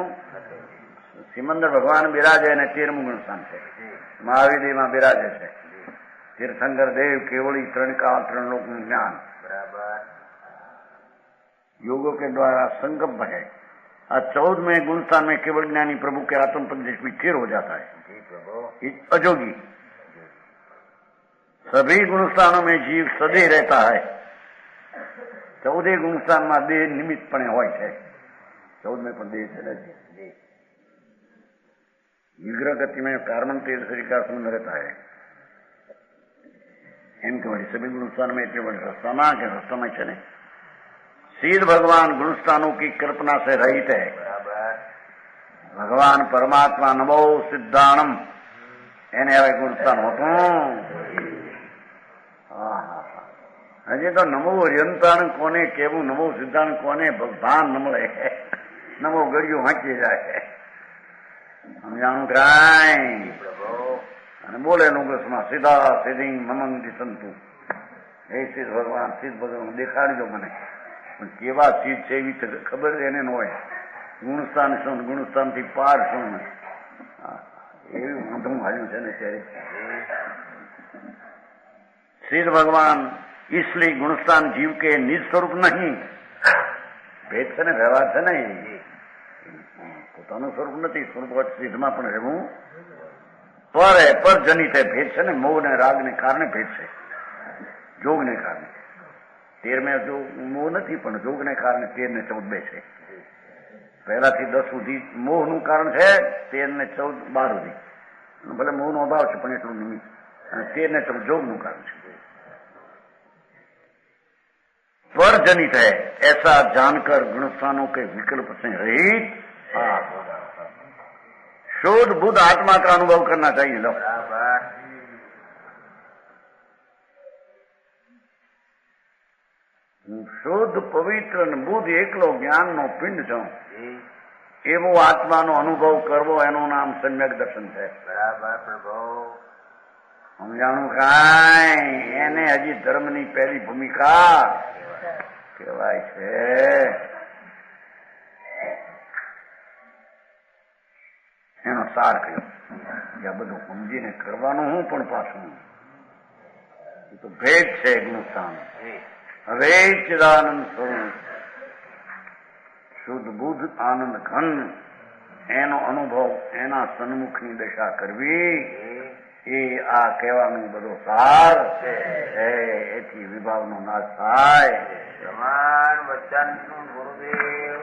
સિમંદર ભગવાન બિરાજે અને 13મું ગુણસ્થાન છે. મહાવીર દેવમાં બિરાજે છે. तीर्थंकर देव केवली 3 काल 3 लोक में ज्ञान योगों के द्वारा संगम है। आज 14वें गुणस्थान में केवल ज्ञानी प्रभु के आत्म प्रदेश में स्थिर हो जाता है, अजोगी। सभी गुणस्थानों में जीव सदैव रहता है। 14 गुणस्थान में देह निमित्तपणे હોય છે, 14 પણ દેહ છે। विग्रह गति में कार्बन तेल शरीर का संबंध रहता है। एम के सभी गुणस्थान में इतने बड़े रस्ता के रस्ता में चले। सीध भगवान गुणस्थानों की कल्पना से रहित है। भगवान परमात्मा नमो सिद्धाणम એને હવે ગુણસ્થાન હોતું। હજી તો નમો યંતાણ કોને કેવું, નમો સિદ્ધાંત કોને ભાન ન મળે, નમો ગળિયું વાંચી જાય, સમજાણું કરાય અને બોલે નુગસમાં સીધા સીધી મમંગી સંતુ। હે સિદ્ધ ભગવાન દેખાડજો મને, પણ કેવા સિદ્ધ છે એવી ખબર એને ન હોય। ગુણસ્થાન શું, ગુણસ્થાન થી પાર શું, એવી ઊંધું હાલ્યું છે ને ત્યારે। सिद्ध भगवान इसलिए गुणस्थान जीव के निज स्वरूप नहीं, भेद છે ને, વ્યવહાર છે ને, પોતાનું સ્વરૂપ નથી। સ્વરૂપ સિદ્ધમાં પણ રહેવું પર જનિત है, भेद છે ને, મોહ ને રાગ ને કારણે भेद છે, જોગ ને કારણે। 13 જો મોહ નથી, પણ જોગ ને કારણે 13 ને 14 બે છે। પહેલાથી 10 સુધી મોહનું કારણ છે, 13 ને 14 12 સુધી ભલે મોહનો અભાવ છે પણ એટલું નિમિત્ત, અને 13 ને 14 જોગનું કારણ છે। पर जनित है ऐसा जानकर गुणस्थानों के विकल्प से रहित शुद्ध बुद्ध आत्मा का अनुभव करना चाहिए। लो शुद्ध पवित्र बुद्ध एकलो ज्ञान नो पिंड छो, एवो आत्मा नो अनुभव करवो एनो नाम सम्यक दर्शन है। समझाणु काय एने हजी धर्मनी पहली भूमिका કહેવાય છે। એનો સાર કયો, આ બધું સમજીને કરવાનું હું પણ પાછું એ તો ભેદ છે ગુણસ્થાન। હવે ચિદાનંદ સ્વરૂપ શુદ્ધ બુદ્ધ આનંદ ઘન એનો અનુભવ, એના સન્મુખની દશા કરવી, એ આ કહેવાનું બધો સાર છે। એથી વિભાવનો નાશ થાય। સમાન વચન ગુરુદેવ